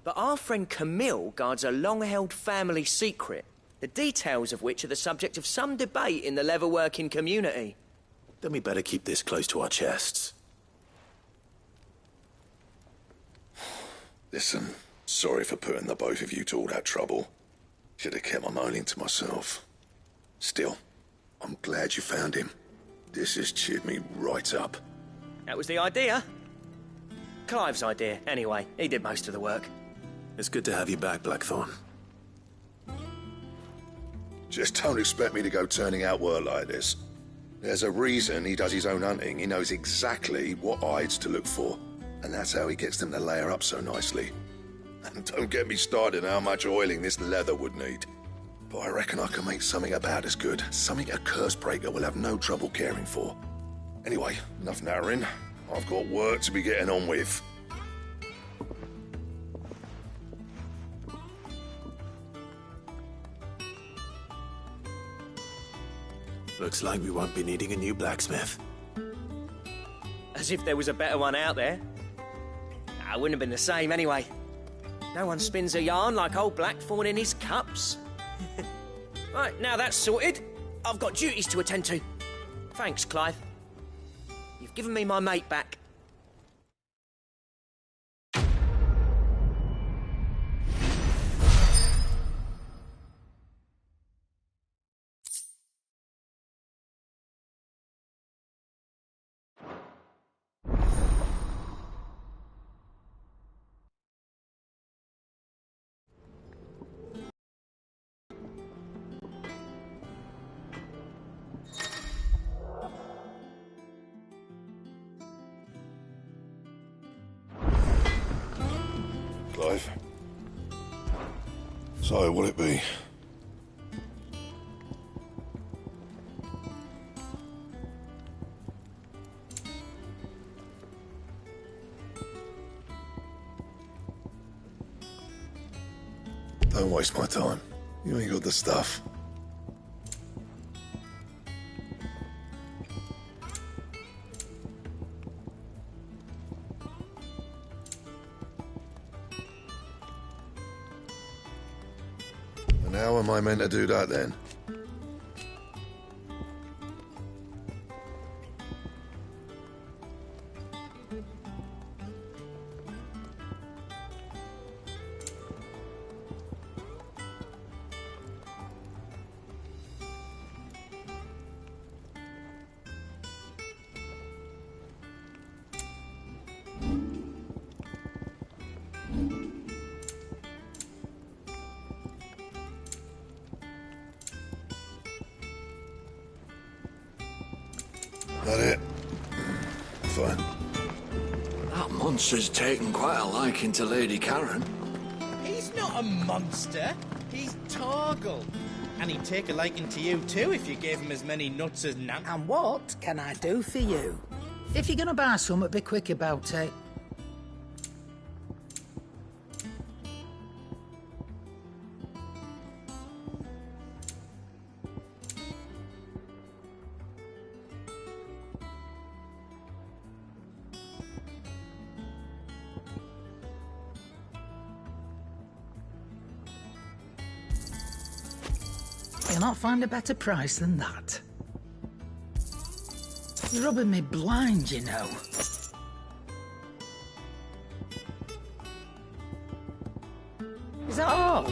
But our friend Camille guards a long-held family secret, the details of which are the subject of some debate in the leather-working community. Then we better keep this close to our chests. Listen, sorry for putting the both of you to all that trouble. Should have kept my moaning to myself. Still, I'm glad you found him. This has cheered me right up. That was the idea. Clive's idea, anyway. He did most of the work. It's good to have you back, Blackthorn. Just don't expect me to go turning out work like this. There's a reason he does his own hunting. He knows exactly what hides to look for. And that's how he gets them to layer up so nicely. And don't get me started on how much oiling this leather would need. But I reckon I can make something about as good. Something a Cursebreaker will have no trouble caring for. Anyway, enough nattering. I've got work to be getting on with. Looks like we won't be needing a new blacksmith. As if there was a better one out there. I wouldn't have been the same anyway. No one spins a yarn like old Blackthorn in his cups. Right, now that's sorted, I've got duties to attend to. Thanks, Clive. You've given me my mate back. Clive. So, what'll it be? Don't waste my time. You ain't got the stuff. And how am I meant to do that then? That it? Fine. That monster's taken quite a liking to Lady Karen. He's not a monster. He's Torgal. And he'd take a liking to you too if you gave him as many nuts as Nan. And what can I do for you? If you're gonna buy something, be quick about it. You'll not find a better price than that. You're rubbing me blind, you know. Is that all?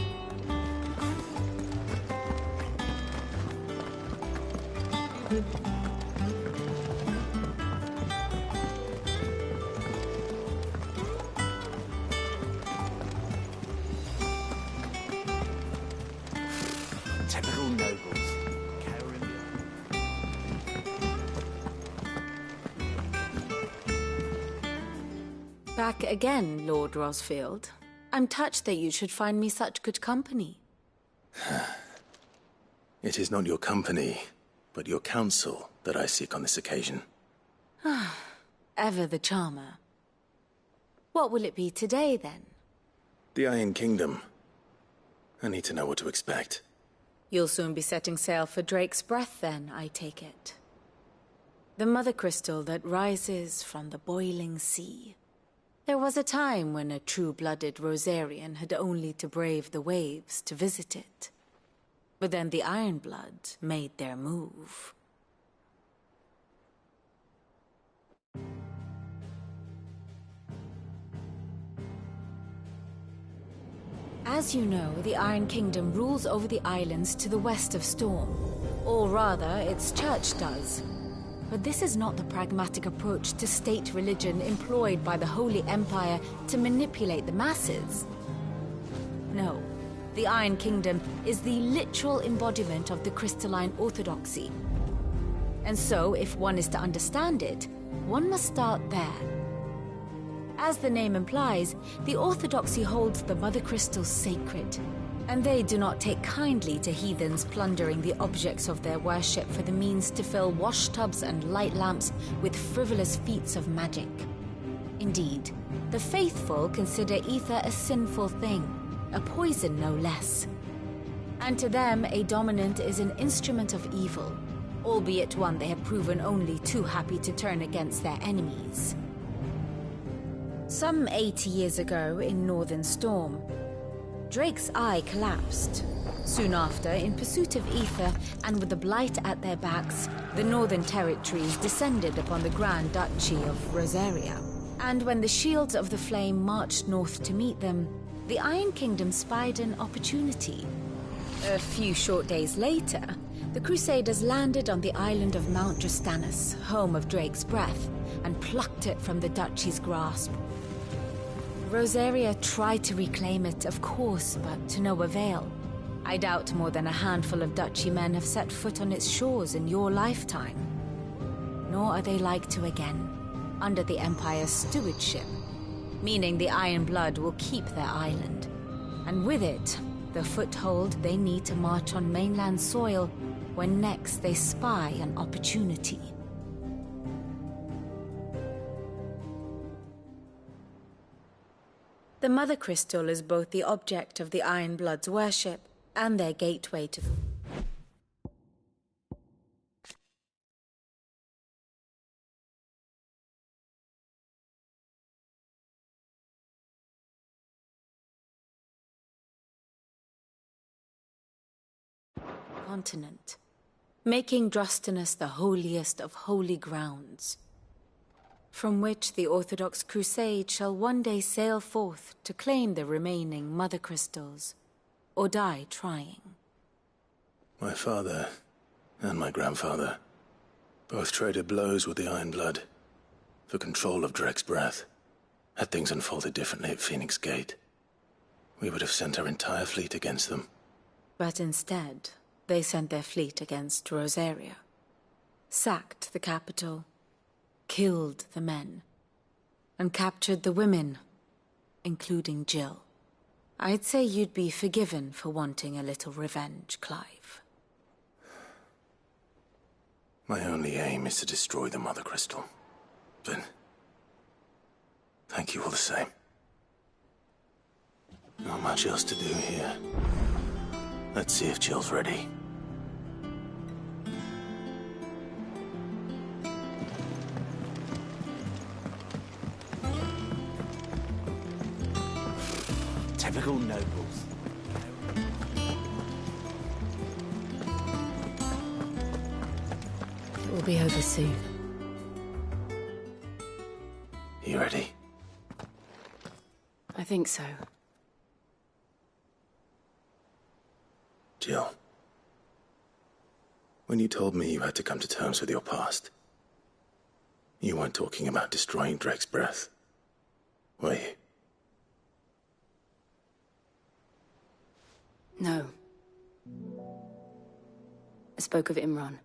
Temporal nobles. Back again, Lord Rosfield. I'm touched that you should find me such good company. It is not your company, but your counsel that I seek on this occasion. Ever the charmer. What will it be today, then? The Iron Kingdom. I need to know what to expect. You'll soon be setting sail for Drake's Breath, then, I take it. The mother crystal that rises from the boiling sea. There was a time when a true-blooded Rosarian had only to brave the waves to visit it. But then the Ironblood made their move. As you know, the Iron Kingdom rules over the islands to the west of Storm. Or rather, its church does. But this is not the pragmatic approach to state religion employed by the Holy Empire to manipulate the masses. No, the Iron Kingdom is the literal embodiment of the crystalline orthodoxy. And so, if one is to understand it, one must start there. As the name implies, the orthodoxy holds the Mother Crystals sacred, and they do not take kindly to heathens plundering the objects of their worship for the means to fill washtubs and light lamps with frivolous feats of magic. Indeed, the faithful consider ether a sinful thing, a poison no less. And to them, a dominant is an instrument of evil, albeit one they have proven only too happy to turn against their enemies. Some 80 years ago in Northern Storm, Drake's eye collapsed. Soon after, in pursuit of ether and with the blight at their backs, the Northern Territories descended upon the Grand Duchy of Rosaria. And when the Shields of the Flame marched north to meet them, the Iron Kingdom spied an opportunity. A few short days later, the Crusaders landed on the island of Mount Drastanus, home of Drake's breath, and plucked it from the Duchy's grasp. Rosaria tried to reclaim it, of course, but to no avail. I doubt more than a handful of Duchy men have set foot on its shores in your lifetime. Nor are they like to again, under the Empire's stewardship, meaning the Iron Blood will keep their island, and with it, the foothold they need to march on mainland soil when next they spy an opportunity. The Mother Crystal is both the object of the Iron Blood's worship and their gateway to the continent, making Drastanus the holiest of holy grounds, from which the Orthodox Crusade shall one day sail forth to claim the remaining Mother Crystals, or die trying. My father and my grandfather both traded blows with the Iron Blood for control of Drake's breath. Had things unfolded differently at Phoenix Gate, we would have sent our entire fleet against them. But instead, they sent their fleet against Rosaria, sacked the capital, killed the men, and captured the women, including Jill. I'd say you'd be forgiven for wanting a little revenge, Clive. My only aim is to destroy the Mother Crystal. But thank you all the same. Not much else to do here. Let's see if Jill's ready. Typical nobles. It will be over soon. You ready? I think so. Jill, when you told me you had to come to terms with your past, you weren't talking about destroying Drake's breath, were you? No. I spoke of Imran,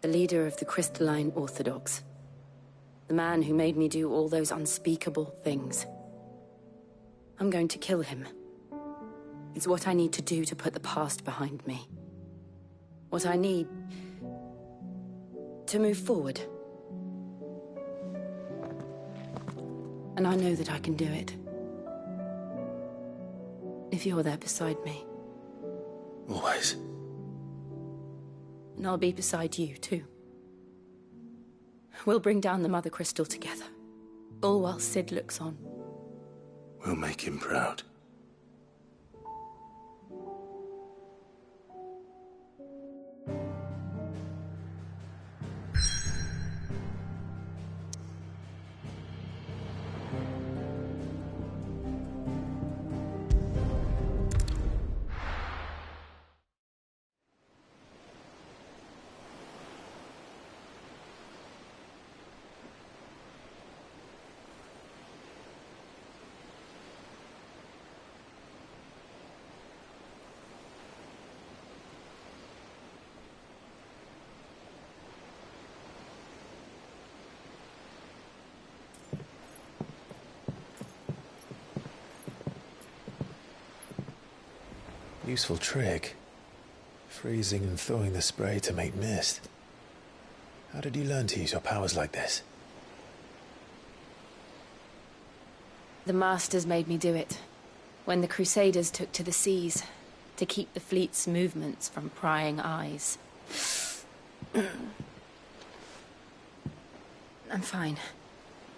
the leader of the Crystalline Orthodox. The man who made me do all those unspeakable things. I'm going to kill him. It's what I need to do to put the past behind me. What I need to move forward. And I know that I can do it. If you're there beside me. Always. And I'll be beside you, too. We'll bring down the Mother Crystal together. All while Sid looks on. We'll make him proud. Useful trick. Freezing and thawing the spray to make mist. How did you learn to use your powers like this? The Masters made me do it. When the Crusaders took to the seas, to keep the fleet's movements from prying eyes. I'm fine.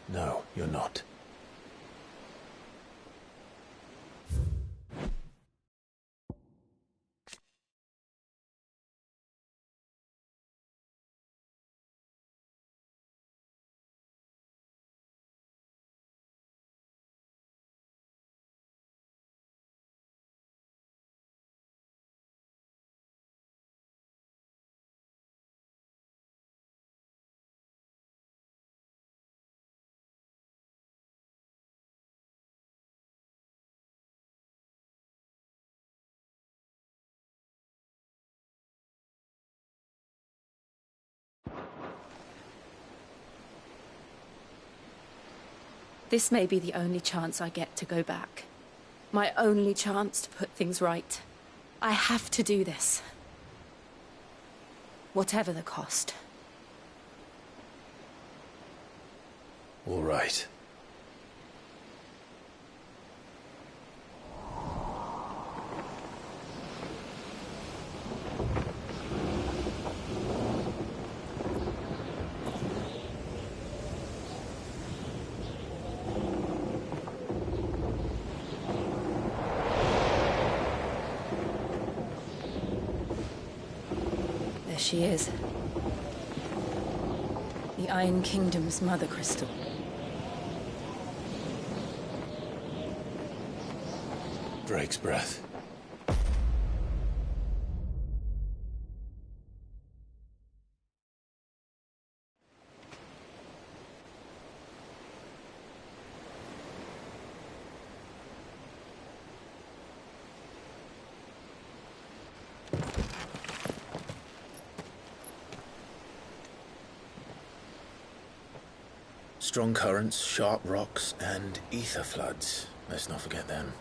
No, you're not. This may be the only chance I get to go back. My only chance to put things right. I have to do this. Whatever the cost. All right. There she is. The Iron Kingdom's Mother Crystal. Drake's breath. Strong currents, sharp rocks, and ether floods. Let's not forget them.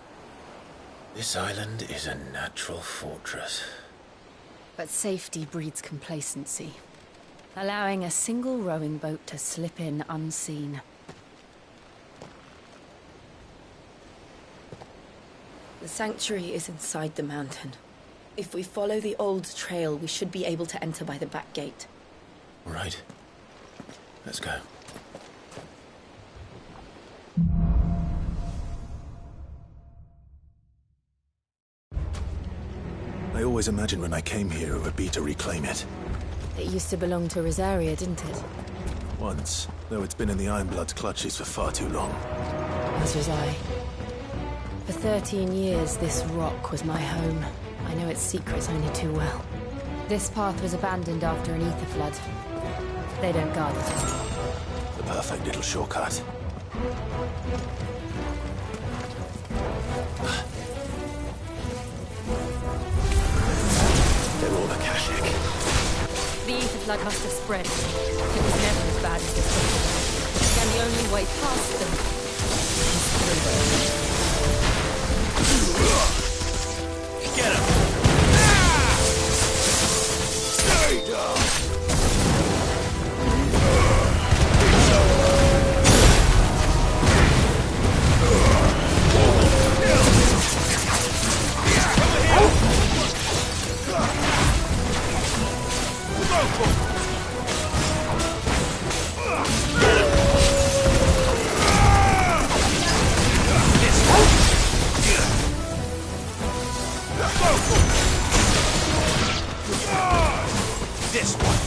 This island is a natural fortress. But safety breeds complacency. Allowing a single rowing boat to slip in unseen. The sanctuary is inside the mountain. If we follow the old trail, we should be able to enter by the back gate. All right. Let's go. I always imagined when I came here it would be to reclaim it. It used to belong to Rosaria, didn't it? Once, though it's been in the Ironblood's clutches for far too long. As was I. For 13 years, this rock was my home. I know its secrets only too well. This path was abandoned after an ether flood. They don't guard it anymore. The perfect little shortcut. They're all Akashic. The ether flood must have spread. It was never as bad as this before. And the only way past them is through. Get him! Stay down! This one.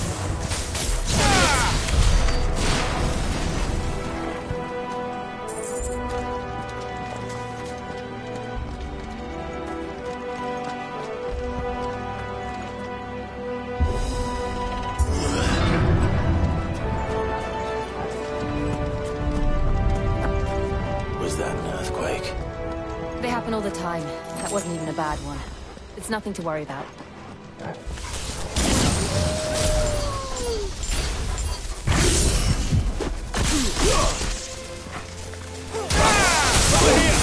Was that an earthquake? They happen all the time. That wasn't even a bad one. It's nothing to worry about. Over here!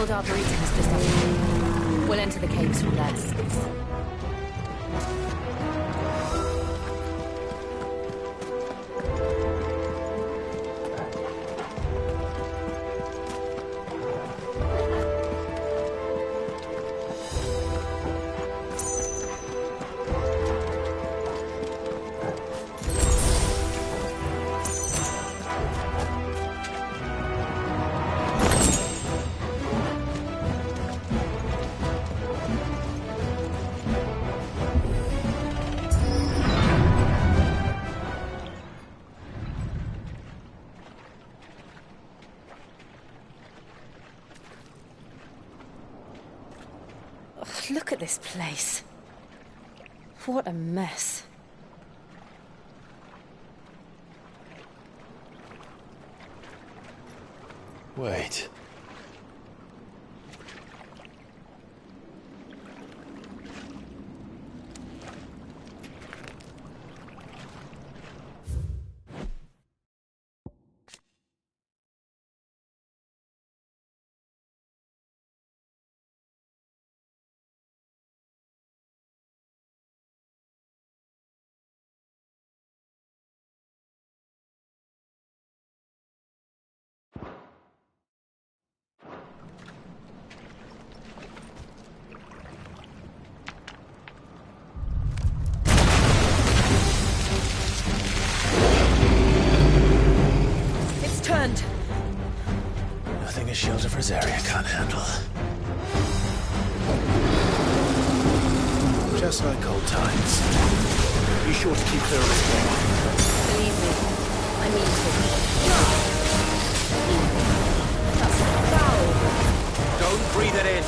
old arboretum is just up here. We'll enter the caves from there. Look at this place. What a mess. Wait. Turned. Nothing a shield of Rosaria can't handle. Just like old times. Be sure to keep clear of this wall. Believe me, I mean to. That's foul. Don't breathe it in.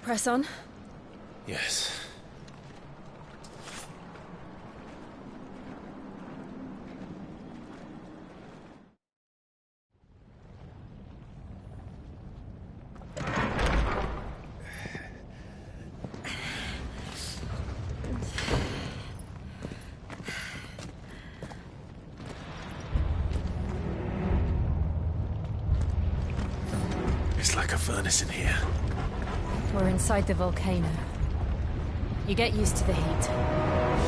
Press on. Yes. It's like a furnace in here. We're inside the volcano. You get used to the heat,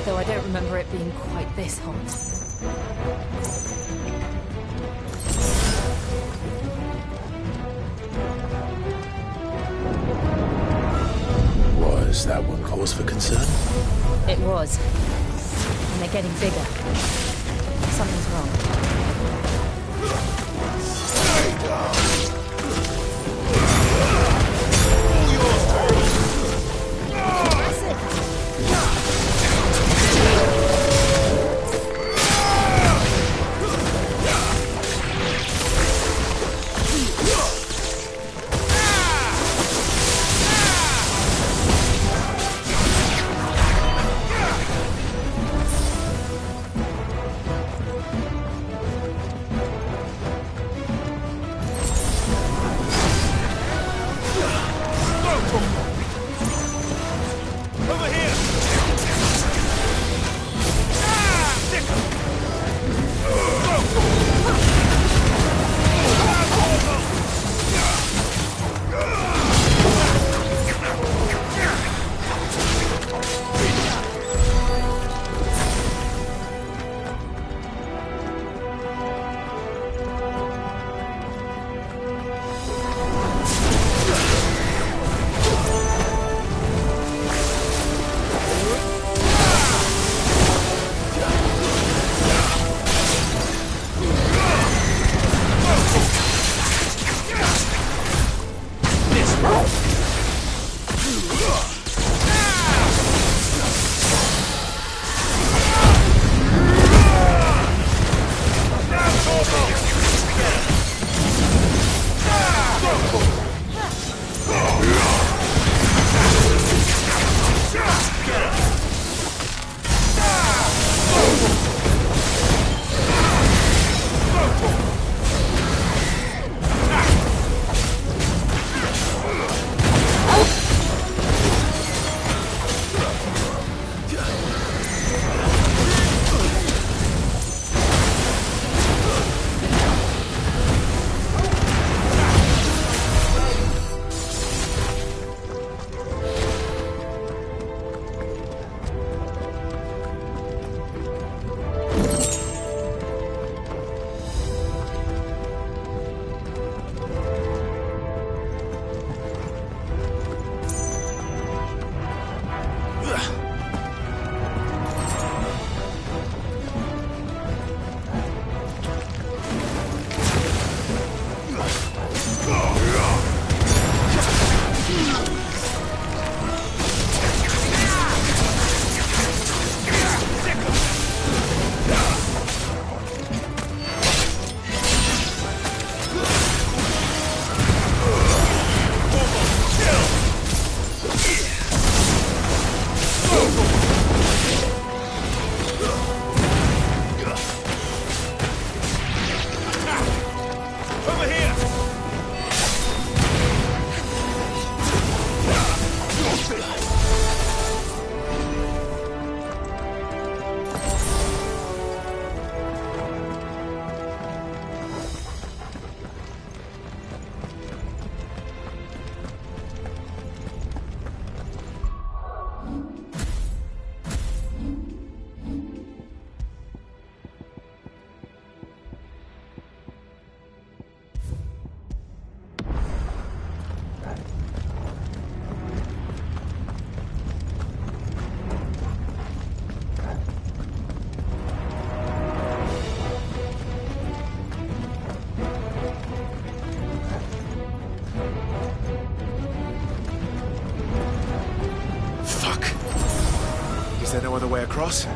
though I don't remember it being quite this hot. Was that one cause for concern? It was. And they're getting bigger. Something's wrong. Is there no other way across?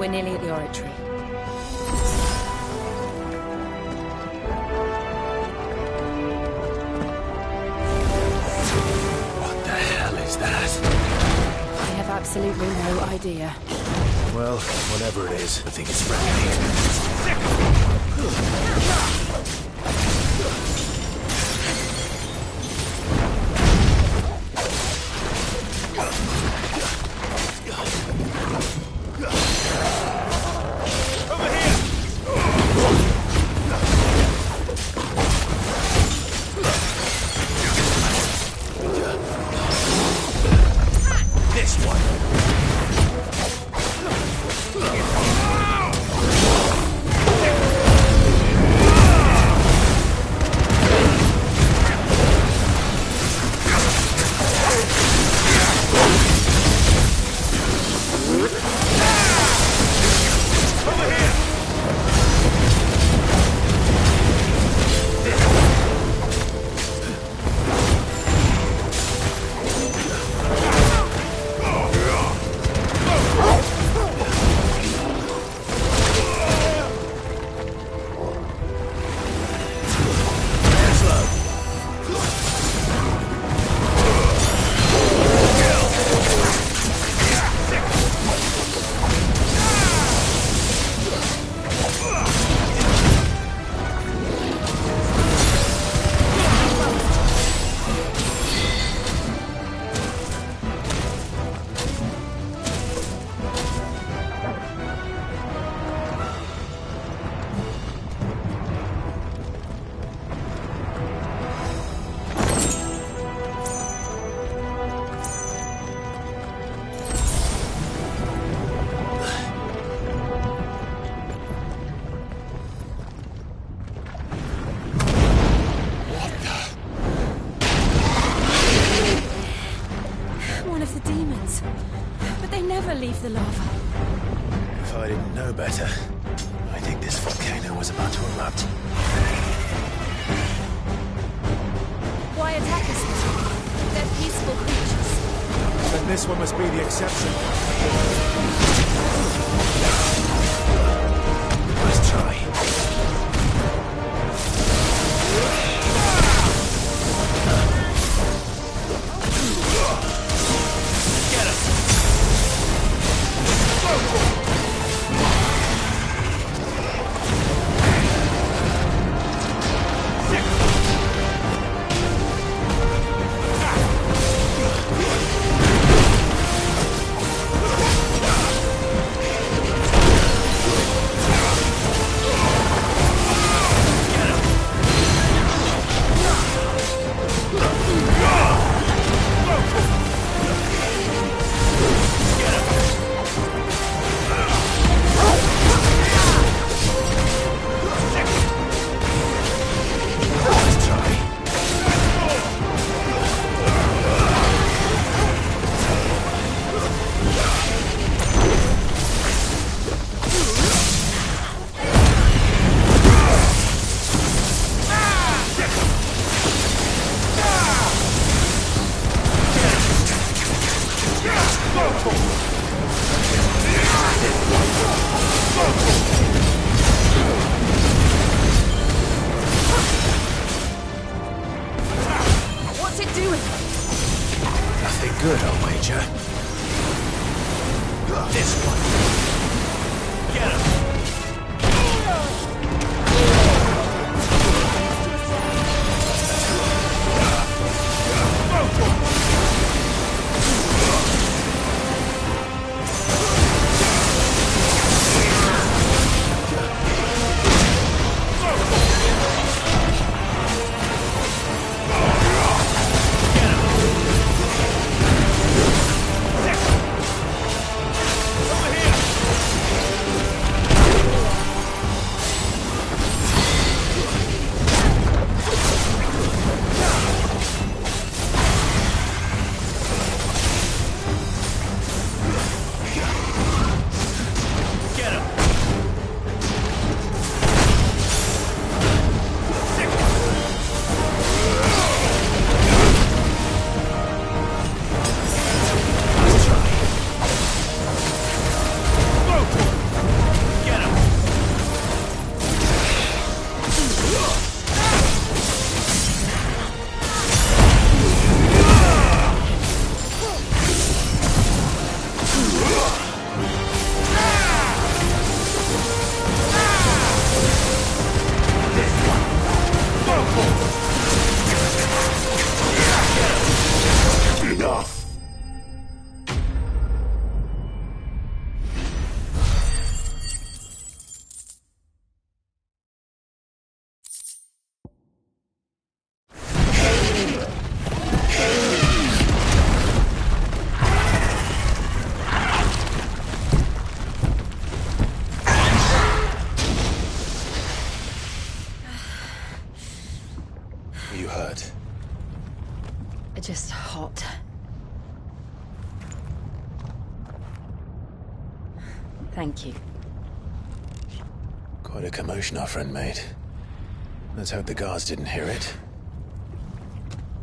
We're nearly at the oratory. What the hell is that? I have absolutely no idea. Well, whatever it is, I think it's friendly. Leave the lava. If I didn't know better, I think this volcano was about to erupt. Why attack us? They're peaceful creatures. Then this one must be the exception. Let's try. Are you hurt? Just hot. Thank you. Quite a commotion our friend made. Let's hope the guards didn't hear it.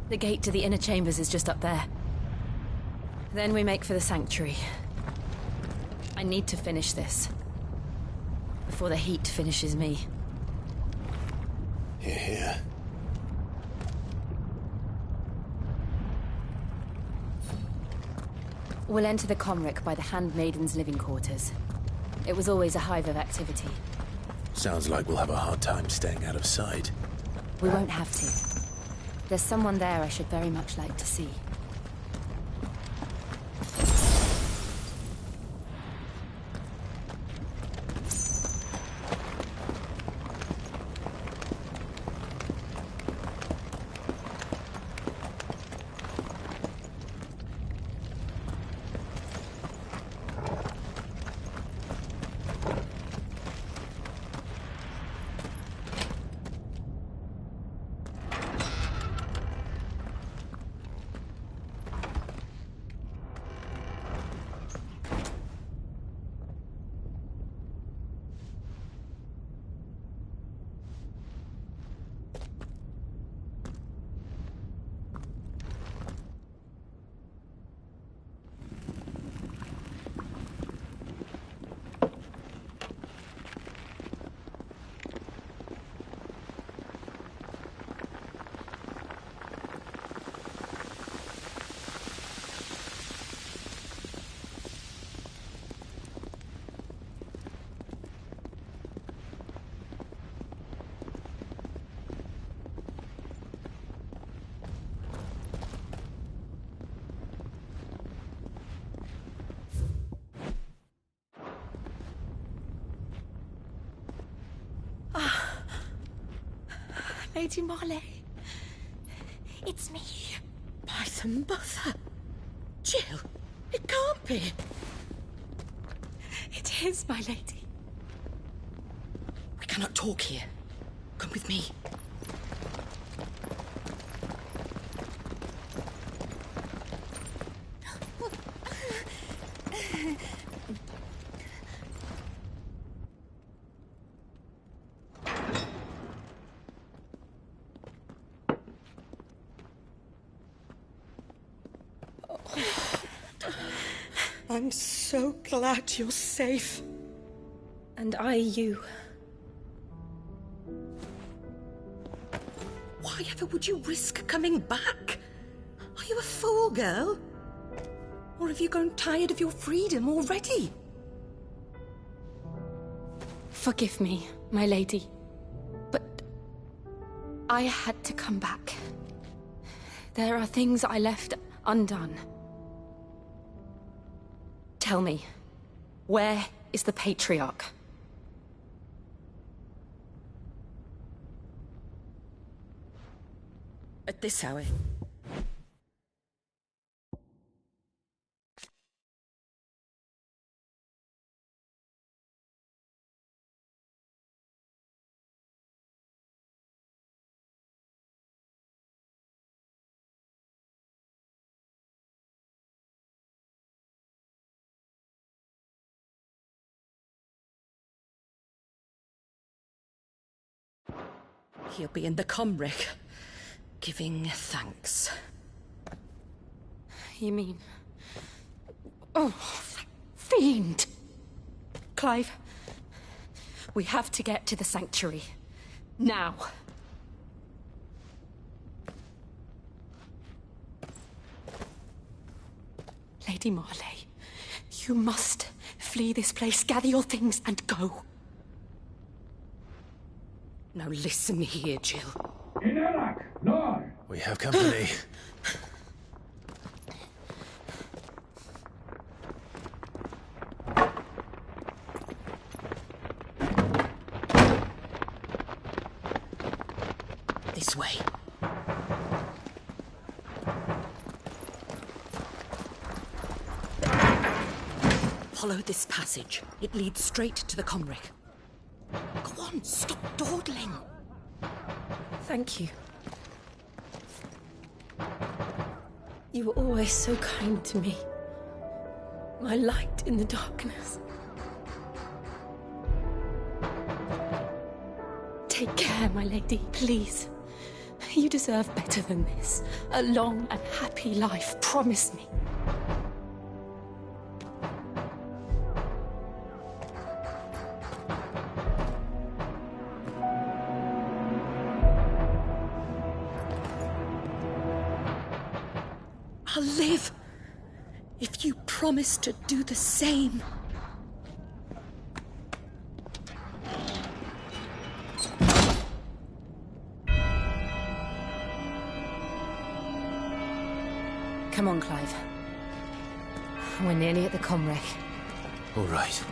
The gate to the inner chambers is just up there. Then we make for the sanctuary. I need to finish this. Before the heat finishes me. Hear, hear. We'll enter the Comric by the Handmaiden's living quarters. It was always a hive of activity. Sounds like we'll have a hard time staying out of sight. We won't have to. There's someone there I should very much like to see. Lady Marley. It's me. By the mother. Jill, it can't be. It is, my lady. We cannot talk here. Come with me. I'm so glad you're safe. And I you. Why ever would you risk coming back? Are you a fool, girl? Or have you grown tired of your freedom already? Forgive me, my lady. But I had to come back. There are things I left undone. Tell me, where is the Patriarch? At this hour. He'll be in the Comric, giving thanks. You mean... Oh, fiend! Clive, we have to get to the sanctuary. Now. Lady Marley, you must flee this place, gather your things and go. Now listen here, Jill. We have company. This way. Follow this passage. It leads straight to the Comric. Go on, stop dawdling. Thank you. You were always so kind to me. My light in the darkness. Take care, my lady, please. You deserve better than this. A long and happy life, promise me. I'll live if you promise to do the same. Come on, Clive. We're nearly at the comwreck. All right.